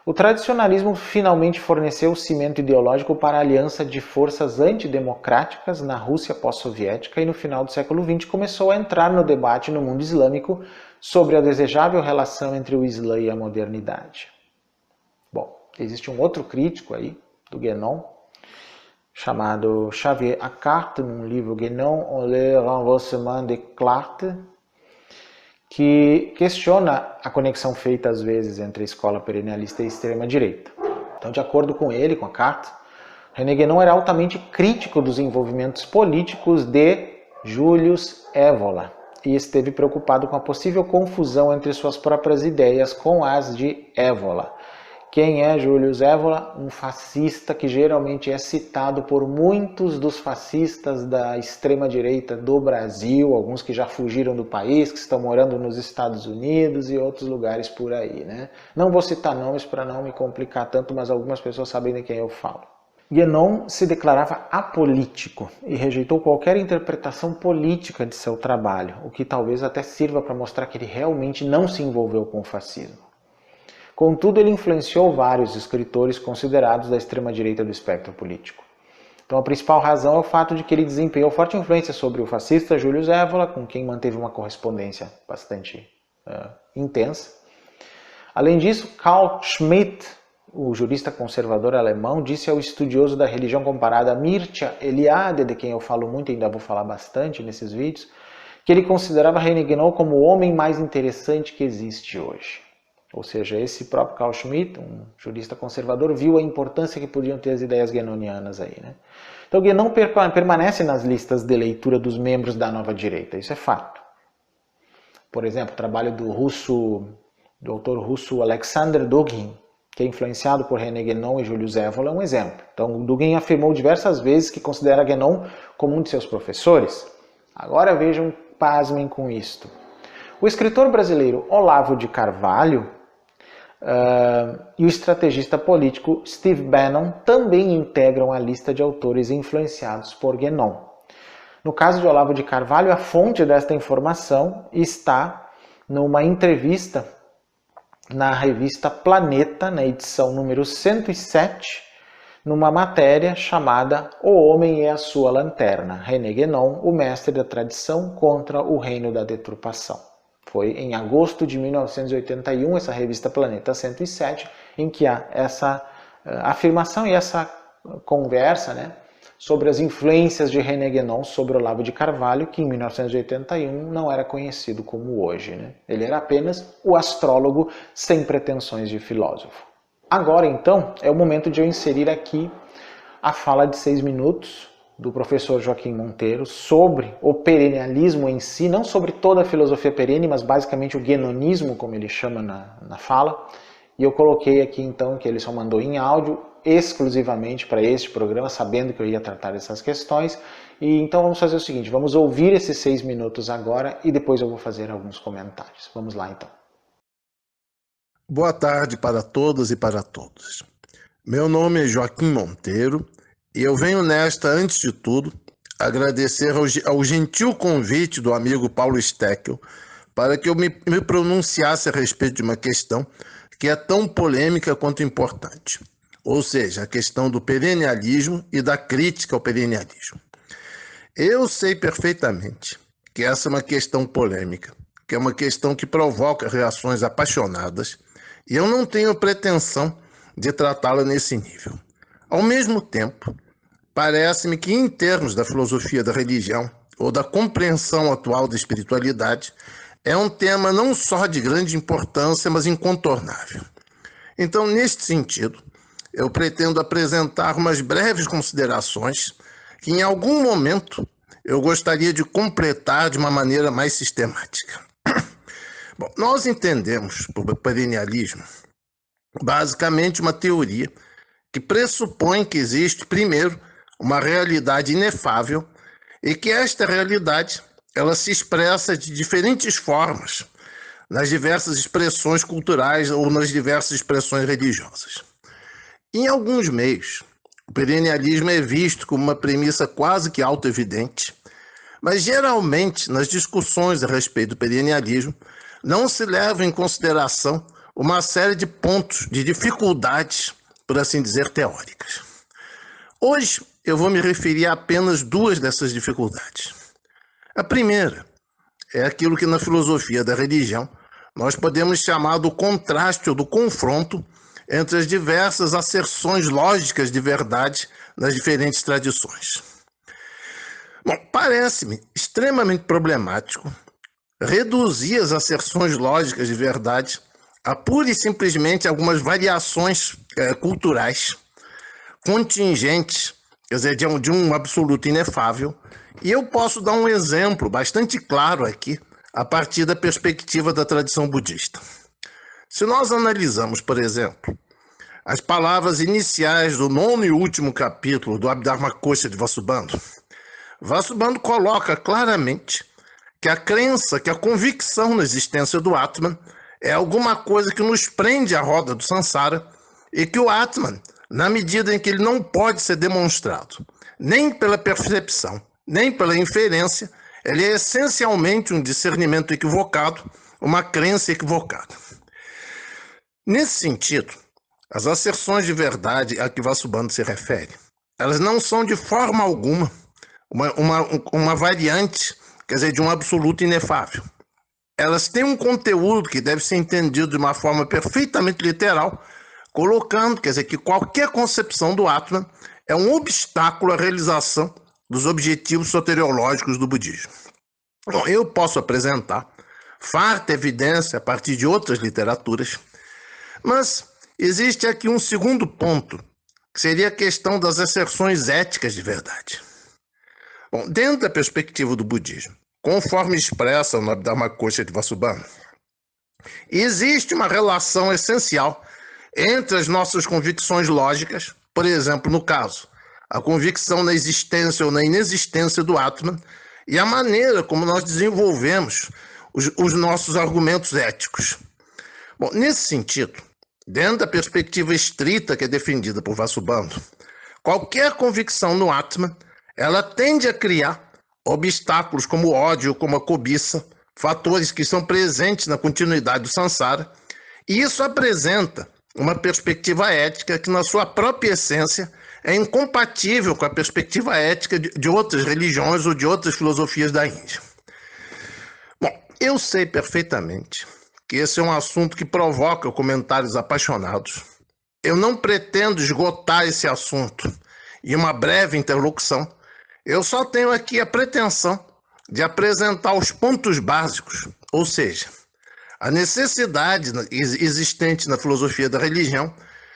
O tradicionalismo finalmente forneceu o cimento ideológico para a aliança de forças antidemocráticas na Rússia pós-soviética e no final do século XX começou a entrar no debate no mundo islâmico sobre a desejável relação entre o Islã e a modernidade. Bom, existe um outro crítico aí, do Guénon, chamado Xavier Acarte, num livro Guénon, le renversement des cartes, que questiona a conexão feita às vezes entre a escola perennialista e a extrema-direita. Então, de acordo com ele, com Acarte, René Guénon era altamente crítico dos envolvimentos políticos de Julius Evola e esteve preocupado com a possível confusão entre suas próprias ideias com as de Evola. Quem é Julius Evola? Um fascista que geralmente é citado por muitos dos fascistas da extrema-direita do Brasil, alguns que já fugiram do país, que estão morando nos Estados Unidos e outros lugares por aí, né? Não vou citar nomes para não me complicar tanto, mas algumas pessoas sabem de quem eu falo. Guénon se declarava apolítico e rejeitou qualquer interpretação política de seu trabalho, o que talvez até sirva para mostrar que ele realmente não se envolveu com o fascismo. Contudo, ele influenciou vários escritores considerados da extrema-direita do espectro político. Então, a principal razão é o fato de que ele desempenhou forte influência sobre o fascista Julius Evola, com quem manteve uma correspondência bastante intensa. Além disso, Carl Schmitt o jurista conservador alemão, disse ao estudioso da religião comparada Mircea Eliade, de quem eu falo muito e ainda vou falar bastante nesses vídeos, que ele considerava René Guénon como o homem mais interessante que existe hoje. Ou seja, esse próprio Carl Schmitt, um jurista conservador, viu a importância que podiam ter as ideias guénonianas aí, né? Então Guénon permanece nas listas de leitura dos membros da nova direita, isso é fato. Por exemplo, o trabalho do autor russo Alexander Dugin, que é influenciado por René Guénon e Julius Evola, é um exemplo. Então Dugin afirmou diversas vezes que considera Guénon como um de seus professores. Agora vejam, pasmem com isto. O escritor brasileiro Olavo de Carvalho e o estrategista político Steve Bannon também integram a lista de autores influenciados por Guénon. No caso de Olavo de Carvalho, a fonte desta informação está numa entrevista na revista Planeta, na edição número 107, numa matéria chamada O Homem e a Sua Lanterna, René Guénon, o mestre da tradição contra o reino da deturpação. Foi em agosto de 1981, essa revista Planeta 107, em que há essa afirmação e essa conversa, né, sobre as influências de René Guénon sobre Olavo de Carvalho, que em 1981 não era conhecido como hoje, né? Ele era apenas o astrólogo sem pretensões de filósofo. Agora, então, é o momento de eu inserir aqui a fala de 6 minutos do professor Joaquim Monteiro sobre o perennialismo em si, não sobre toda a filosofia perene, mas basicamente o guénonismo, como ele chama na fala. E eu coloquei aqui, então, que ele só mandou em áudio, exclusivamente para este programa, sabendo que eu ia tratar dessas questões. E então vamos fazer o seguinte, vamos ouvir esses 6 minutos agora e depois eu vou fazer alguns comentários. Vamos lá, então. Boa tarde para todas e para todos. Meu nome é Joaquim Monteiro e eu venho nesta, antes de tudo, agradecer ao gentil convite do amigo Paulo Steckel para que eu me pronunciasse a respeito de uma questão que é tão polêmica quanto importante, ou seja, a questão do perennialismo e da crítica ao perennialismo. Eu sei perfeitamente que essa é uma questão polêmica, que é uma questão que provoca reações apaixonadas, e eu não tenho pretensão de tratá-la nesse nível. Ao mesmo tempo, parece-me que em termos da filosofia da religião ou da compreensão atual da espiritualidade, é um tema não só de grande importância, mas incontornável. Então, neste sentido, eu pretendo apresentar umas breves considerações que em algum momento eu gostaria de completar de uma maneira mais sistemática. Bom, nós entendemos por perennialismo basicamente uma teoria que pressupõe que existe, primeiro, uma realidade inefável e que esta realidade ela se expressa de diferentes formas nas diversas expressões culturais ou nas diversas expressões religiosas. Em alguns meios, o perennialismo é visto como uma premissa quase que autoevidente, mas geralmente nas discussões a respeito do perennialismo não se leva em consideração uma série de pontos, de dificuldades, por assim dizer, teóricas. Hoje eu vou me referir a apenas 2 dessas dificuldades. A primeira é aquilo que na filosofia da religião nós podemos chamar do contraste ou do confronto entre as diversas asserções lógicas de verdade nas diferentes tradições. Bom, parece-me extremamente problemático reduzir as asserções lógicas de verdade a pura e simplesmente algumas variações culturais contingentes, quer dizer, de um absoluto inefável. E eu posso dar um exemplo bastante claro aqui, a partir da perspectiva da tradição budista. Se nós analisamos, por exemplo, as palavras iniciais do 9º e último capítulo do Abhidharmakosha de Vasubandhu, Vasubandhu coloca claramente que a crença, que a convicção na existência do Atman é alguma coisa que nos prende à roda do Sansara e que o Atman, na medida em que ele não pode ser demonstrado, nem pela percepção, nem pela inferência, ele é essencialmente um discernimento equivocado, uma crença equivocada. Nesse sentido, as asserções de verdade a que Vasubandhu se refere, elas não são de forma alguma uma variante, quer dizer, de um absoluto inefável. Elas têm um conteúdo que deve ser entendido de uma forma perfeitamente literal, colocando, quer dizer, que qualquer concepção do Atman é um obstáculo à realização dos objetivos soteriológicos do budismo. Bom, eu posso apresentar farta evidência a partir de outras literaturas, mas existe aqui um segundo ponto, que seria a questão das asserções éticas de verdade. Bom, dentro da perspectiva do budismo, conforme expressa o Abhidharmakosha de Vasubandhu, existe uma relação essencial entre as nossas convicções lógicas, por exemplo, no caso, a convicção na existência ou na inexistência do Atman, e a maneira como nós desenvolvemos os nossos argumentos éticos. Bom, nesse sentido, dentro da perspectiva estrita que é defendida por Vasubandhu, qualquer convicção no Atman, ela tende a criar obstáculos como o ódio, como a cobiça, fatores que são presentes na continuidade do samsara, e isso apresenta uma perspectiva ética que, na sua própria essência, é incompatível com a perspectiva ética de outras religiões ou de outras filosofias da Índia. Bom, eu sei perfeitamente que esse é um assunto que provoca comentários apaixonados. Eu não pretendo esgotar esse assunto em uma breve interlocução. Eu só tenho aqui a pretensão de apresentar os pontos básicos, ou seja, a necessidade existente na filosofia da religião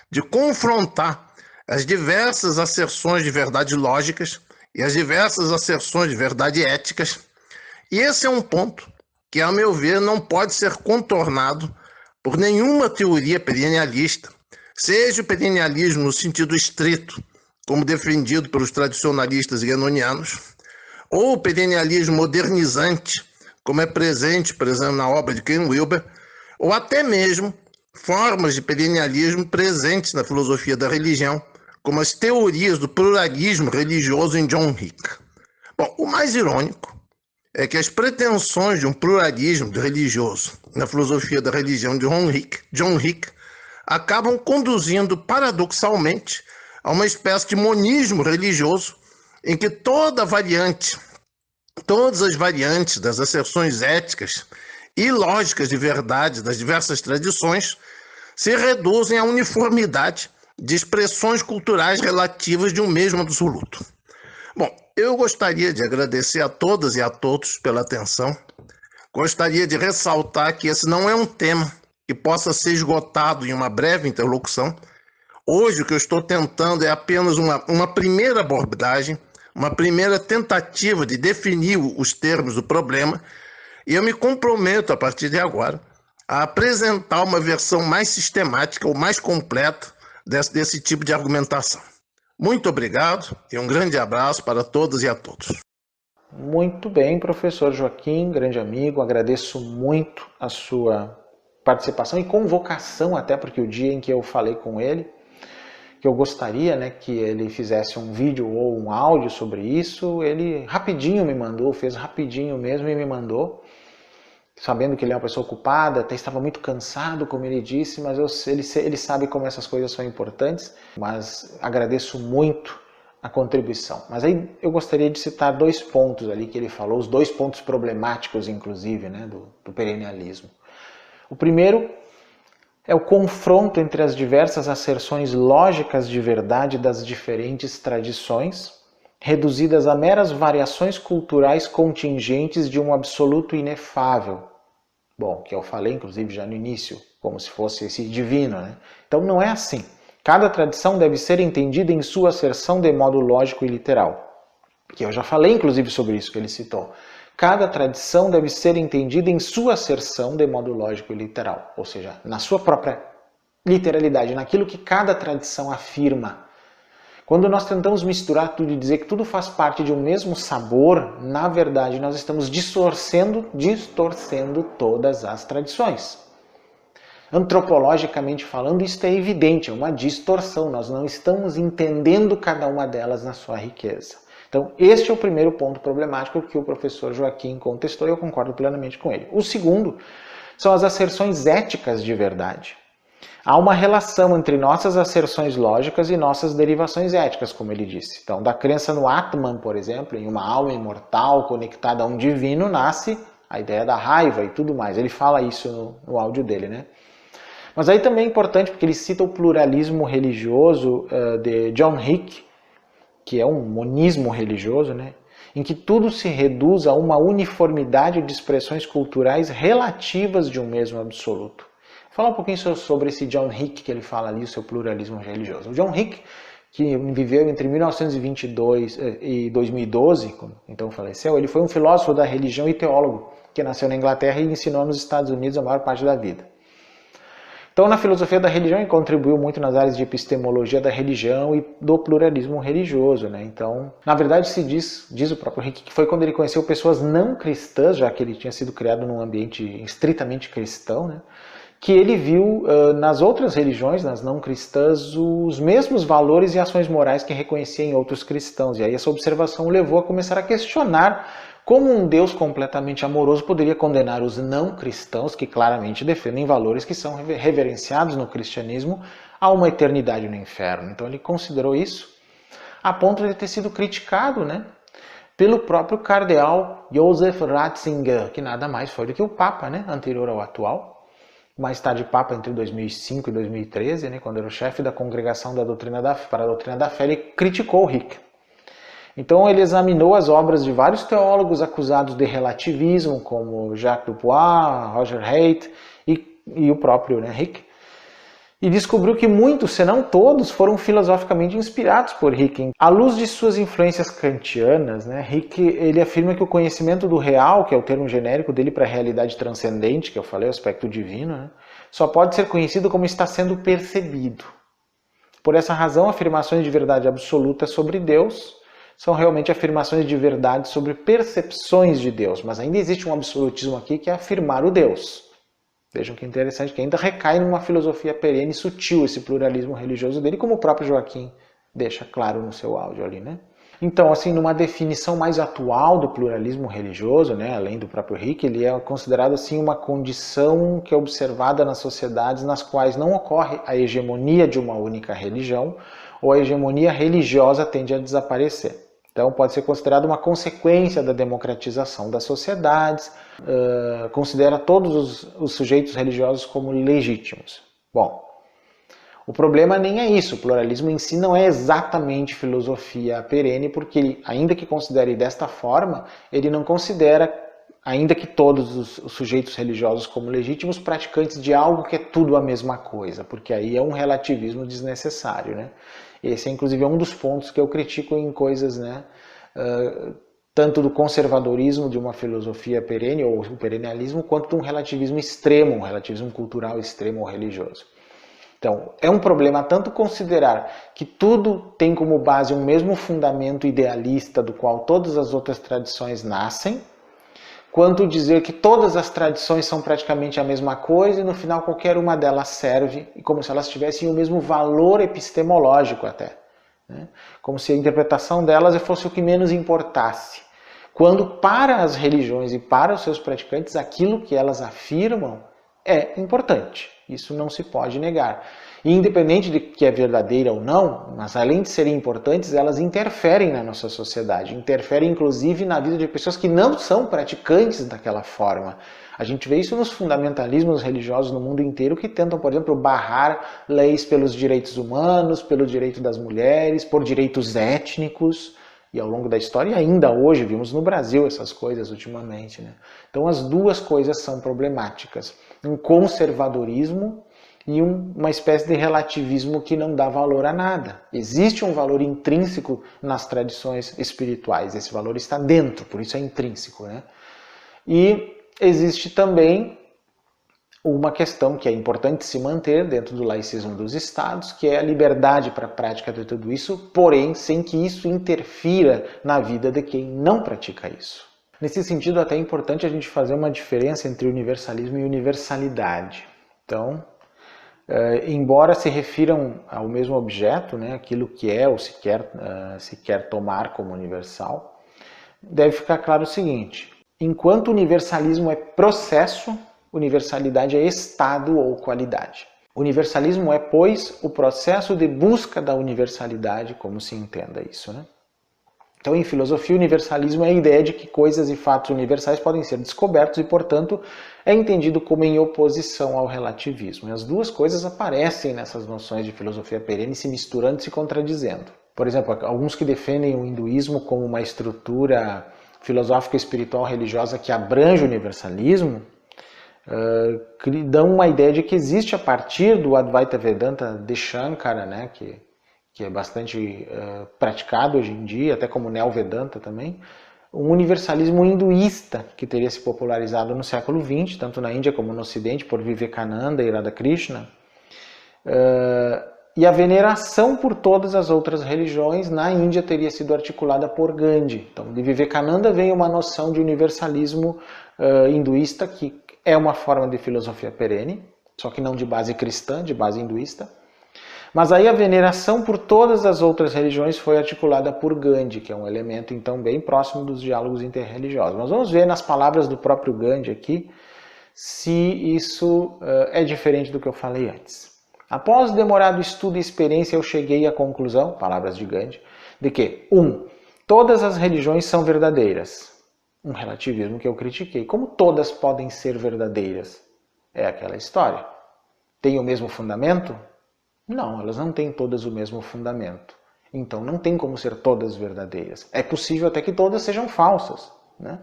de confrontar as diversas asserções de verdade lógicas e as diversas asserções de verdade éticas. E esse é um ponto que, a meu ver, não pode ser contornado por nenhuma teoria perennialista, seja o perennialismo no sentido estrito, como defendido pelos tradicionalistas guénonianos, ou o perennialismo modernizante, como é presente, por exemplo, na obra de Ken Wilber, ou até mesmo formas de perennialismo presentes na filosofia da religião, como as teorias do pluralismo religioso em John Hick. Bom, o mais irônico é que as pretensões de um pluralismo religioso na filosofia da religião de John Hick acabam conduzindo, paradoxalmente, a uma espécie de monismo religioso em que todas as variantes das asserções éticas e lógicas de verdade das diversas tradições se reduzem à uniformidade de expressões culturais relativas de um mesmo absoluto. Bom, eu gostaria de agradecer a todas e a todos pela atenção. Gostaria de ressaltar que esse não é um tema que possa ser esgotado em uma breve interlocução. Hoje o que eu estou tentando é apenas uma primeira abordagem, uma primeira tentativa de definir os termos do problema, e eu me comprometo, a partir de agora, a apresentar uma versão mais sistemática ou mais completa desse tipo de argumentação. Muito obrigado e um grande abraço para todas e a todos. Muito bem, professor Joaquim, grande amigo, agradeço muito a sua participação e convocação, até porque o dia em que eu falei com ele, que eu gostaria, que ele fizesse um vídeo ou um áudio sobre isso, ele rapidinho me mandou, fez rapidinho mesmo e me mandou, sabendo que ele é uma pessoa ocupada, até estava muito cansado, como ele disse, mas ele sabe como essas coisas são importantes, mas agradeço muito a contribuição. Mas aí eu gostaria de citar 2 pontos ali que ele falou, os 2 pontos problemáticos, inclusive, do perennialismo. O primeiro é o confronto entre as diversas asserções lógicas de verdade das diferentes tradições, reduzidas a meras variações culturais contingentes de um absoluto inefável. Bom, que eu falei inclusive já no início, como se fosse esse divino, Então não é assim. Cada tradição deve ser entendida em sua asserção de modo lógico e literal. Que eu já falei inclusive sobre isso que ele citou. Cada tradição deve ser entendida em sua asserção de modo lógico e literal, ou seja, na sua própria literalidade, naquilo que cada tradição afirma. Quando nós tentamos misturar tudo e dizer que tudo faz parte de um mesmo sabor, na verdade nós estamos distorcendo todas as tradições. Antropologicamente falando, isso é evidente, é uma distorção, nós não estamos entendendo cada uma delas na sua riqueza. Então, este é o primeiro ponto problemático que o professor Joaquim contestou e eu concordo plenamente com ele. O segundo são as asserções éticas de verdade. Há uma relação entre nossas asserções lógicas e nossas derivações éticas, como ele disse. Então, da crença no Atman, por exemplo, em uma alma imortal conectada a um divino, nasce a ideia da raiva e tudo mais. Ele fala isso no áudio dele, Mas aí também é importante porque ele cita o pluralismo religioso de John Hick, que é um monismo religioso, né? Em que tudo se reduz a uma uniformidade de expressões culturais relativas de um mesmo absoluto. Vou falar um pouquinho sobre esse John Hick que ele fala ali, o seu pluralismo religioso. O John Hick, que viveu entre 1922 e 2012, então faleceu, ele foi um filósofo da religião e teólogo, que nasceu na Inglaterra e ensinou nos Estados Unidos a maior parte da vida. Então, na filosofia da religião, ele contribuiu muito nas áreas de epistemologia da religião e do pluralismo religioso, né? Então, na verdade, se diz o próprio Hick, que foi quando ele conheceu pessoas não cristãs, já que ele tinha sido criado num ambiente estritamente cristão, né? Que ele viu nas outras religiões, nas não cristãs, os mesmos valores e ações morais que reconhecia em outros cristãos. E aí essa observação o levou a começar a questionar como um Deus completamente amoroso poderia condenar os não cristãos, que claramente defendem valores que são reverenciados no cristianismo, a uma eternidade no inferno. Então ele considerou isso a ponto de ter sido criticado, né, pelo próprio cardeal Joseph Ratzinger, que nada mais foi do que o Papa, né, anterior ao atual. Mais tarde Papa entre 2005 e 2013, né, quando era o chefe da Congregação para a Doutrina da Fé, ele criticou o Hick. Então ele examinou as obras de vários teólogos acusados de relativismo, como Jacques Dupuis, Roger Haidt e o próprio, né, Hick, e descobriu que muitos, se não todos, foram filosoficamente inspirados por Hick. À luz de suas influências kantianas, né, Hick ele afirma que o conhecimento do real, que é o termo genérico dele para a realidade transcendente, que eu falei, o aspecto divino, né, só pode ser conhecido como está sendo percebido. Por essa razão, afirmações de verdade absoluta sobre Deus são realmente afirmações de verdade sobre percepções de Deus, mas ainda existe um absolutismo aqui que é afirmar o Deus. Vejam que interessante, que ainda recai numa filosofia perene e sutil esse pluralismo religioso dele, como o próprio Joaquim deixa claro no seu áudio ali, né? Então, assim, numa definição mais atual do pluralismo religioso, né, além do próprio Hick, ele é considerado assim uma condição que é observada nas sociedades nas quais não ocorre a hegemonia de uma única religião ou a hegemonia religiosa tende a desaparecer. Então pode ser considerado uma consequência da democratização das sociedades, considera todos os sujeitos religiosos como legítimos. Bom, o problema nem é isso, o pluralismo em si não é exatamente filosofia perene, porque ele, ainda que considere desta forma, ele não considera, ainda que todos os sujeitos religiosos como legítimos, praticantes de algo que é tudo a mesma coisa, porque aí é um relativismo desnecessário, né? Esse é inclusive um dos pontos que eu critico em coisas, né, tanto do conservadorismo de uma filosofia perene, ou o perennialismo, quanto de um relativismo extremo, um relativismo cultural extremo ou religioso. Então, é um problema tanto considerar que tudo tem como base um mesmo fundamento idealista do qual todas as outras tradições nascem, quanto dizer que todas as tradições são praticamente a mesma coisa e no final qualquer uma delas serve, como se elas tivessem o mesmo valor epistemológico até, né? Como se a interpretação delas fosse o que menos importasse. Quando para as religiões e para os seus praticantes aquilo que elas afirmam é importante. Isso não se pode negar. E independente de que é verdadeira ou não, mas além de serem importantes, elas interferem na nossa sociedade. Interferem inclusive na vida de pessoas que não são praticantes daquela forma. A gente vê isso nos fundamentalismos religiosos no mundo inteiro que tentam, por exemplo, barrar leis pelos direitos humanos, pelo direito das mulheres, por direitos étnicos. E ao longo da história, ainda hoje, vimos no Brasil essas coisas ultimamente, né? Então as duas coisas são problemáticas. Um conservadorismo e uma espécie de relativismo que não dá valor a nada. Existe um valor intrínseco nas tradições espirituais, esse valor está dentro, por isso é intrínseco, né? E existe também uma questão que é importante se manter dentro do laicismo dos estados, que é a liberdade para a prática de tudo isso, porém sem que isso interfira na vida de quem não pratica isso. Nesse sentido, até é importante a gente fazer uma diferença entre universalismo e universalidade. Então, embora se refiram ao mesmo objeto, né, aquilo que é ou se quer tomar como universal, deve ficar claro o seguinte: enquanto universalismo é processo, universalidade é estado ou qualidade. Universalismo é, pois, o processo de busca da universalidade, como se entenda isso, né? Então, em filosofia, o universalismo é a ideia de que coisas e fatos universais podem ser descobertos e, portanto, é entendido como em oposição ao relativismo. E as duas coisas aparecem nessas noções de filosofia perene, se misturando e se contradizendo. Por exemplo, alguns que defendem o hinduísmo como uma estrutura filosófica, espiritual, religiosa que abrange o universalismo, dão uma ideia de que existe a partir do Advaita Vedanta de Shankara, né, que é bastante praticado hoje em dia, até como Neo-Vedanta também, um universalismo hinduísta que teria se popularizado no século XX, tanto na Índia como no Ocidente, por Vivekananda e Radhakrishna, e a veneração por todas as outras religiões na Índia teria sido articulada por Gandhi. Então, de Vivekananda vem uma noção de universalismo hinduísta, que é uma forma de filosofia perene, só que não de base cristã, de base hinduísta. Mas aí a veneração por todas as outras religiões foi articulada por Gandhi, que é um elemento então bem próximo dos diálogos interreligiosos. Mas vamos ver nas palavras do próprio Gandhi aqui se isso é diferente do que eu falei antes. Após demorado estudo e experiência, eu cheguei à conclusão, palavras de Gandhi, de que 1. Todas as religiões são verdadeiras. Um relativismo que eu critiquei. Como todas podem ser verdadeiras? É aquela história. Tem o mesmo fundamento? Não, elas não têm todas o mesmo fundamento. Então não tem como ser todas verdadeiras. É possível até que todas sejam falsas, né?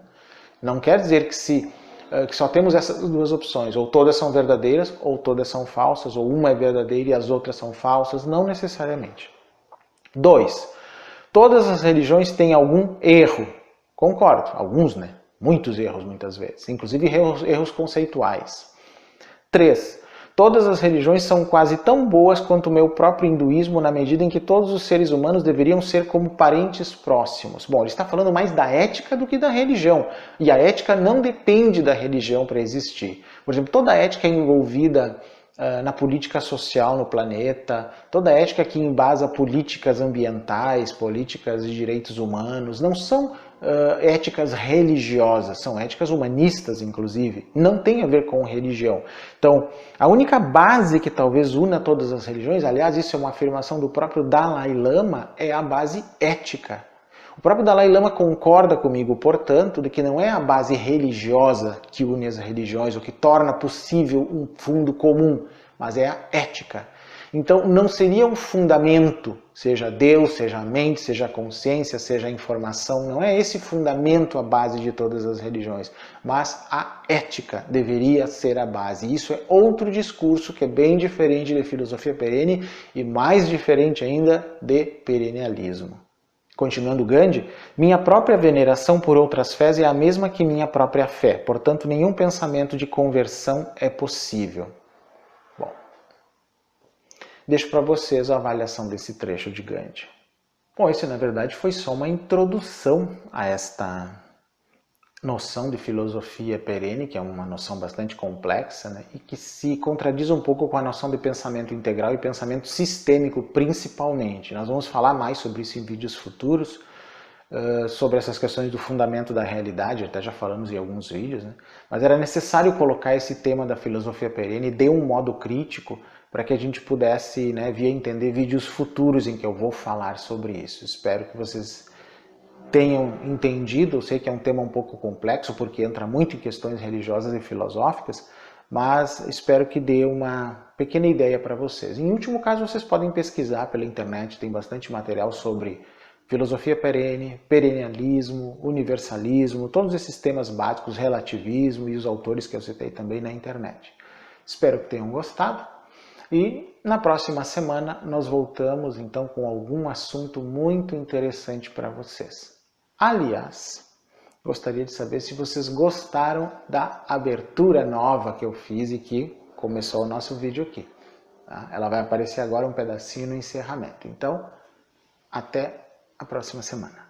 Não quer dizer que só temos essas duas opções. Ou todas são verdadeiras, ou todas são falsas, ou uma é verdadeira e as outras são falsas. Não necessariamente. 2. Todas as religiões têm algum erro. Concordo, alguns, né? Muitos erros, muitas vezes. Inclusive erros conceituais. 3. Todas as religiões são quase tão boas quanto o meu próprio hinduísmo, na medida em que todos os seres humanos deveriam ser como parentes próximos. Bom, ele está falando mais da ética do que da religião. E a ética não depende da religião para existir. Por exemplo, toda a ética envolvida na política social no planeta, toda a ética que embasa políticas ambientais, políticas de direitos humanos, não são éticas religiosas, são éticas humanistas, inclusive, não tem a ver com religião. Então, a única base que talvez una todas as religiões, aliás, isso é uma afirmação do próprio Dalai Lama, é a base ética. O próprio Dalai Lama concorda comigo, portanto, de que não é a base religiosa que une as religiões, ou que torna possível um fundo comum, mas é a ética. Então, não seria um fundamento, seja Deus, seja a mente, seja a consciência, seja a informação, não é esse fundamento a base de todas as religiões, mas a ética deveria ser a base. Isso é outro discurso que é bem diferente de filosofia perene e mais diferente ainda de perennialismo. Continuando Gandhi, minha própria veneração por outras fés é a mesma que minha própria fé, portanto nenhum pensamento de conversão é possível. Bom, deixo para vocês a avaliação desse trecho de Gandhi. Bom, isso na verdade foi só uma introdução a esta noção de filosofia perene, que é uma noção bastante complexa, né, e que se contradiz um pouco com a noção de pensamento integral e pensamento sistêmico, principalmente. Nós vamos falar mais sobre isso em vídeos futuros, sobre essas questões do fundamento da realidade, até já falamos em alguns vídeos, né, mas era necessário colocar esse tema da filosofia perene de um modo crítico para que a gente pudesse, né, vir a entender vídeos futuros em que eu vou falar sobre isso. Espero que vocês tenham entendido. Eu sei que é um tema um pouco complexo, porque entra muito em questões religiosas e filosóficas, mas espero que dê uma pequena ideia para vocês. Em último caso, vocês podem pesquisar pela internet, tem bastante material sobre filosofia perene, perennialismo, universalismo, todos esses temas básicos, relativismo e os autores que eu citei também na internet. Espero que tenham gostado e na próxima semana nós voltamos então com algum assunto muito interessante para vocês. Aliás, gostaria de saber se vocês gostaram da abertura nova que eu fiz e que começou o nosso vídeo aqui. Tá? Ela vai aparecer agora um pedacinho no encerramento. Então, até a próxima semana.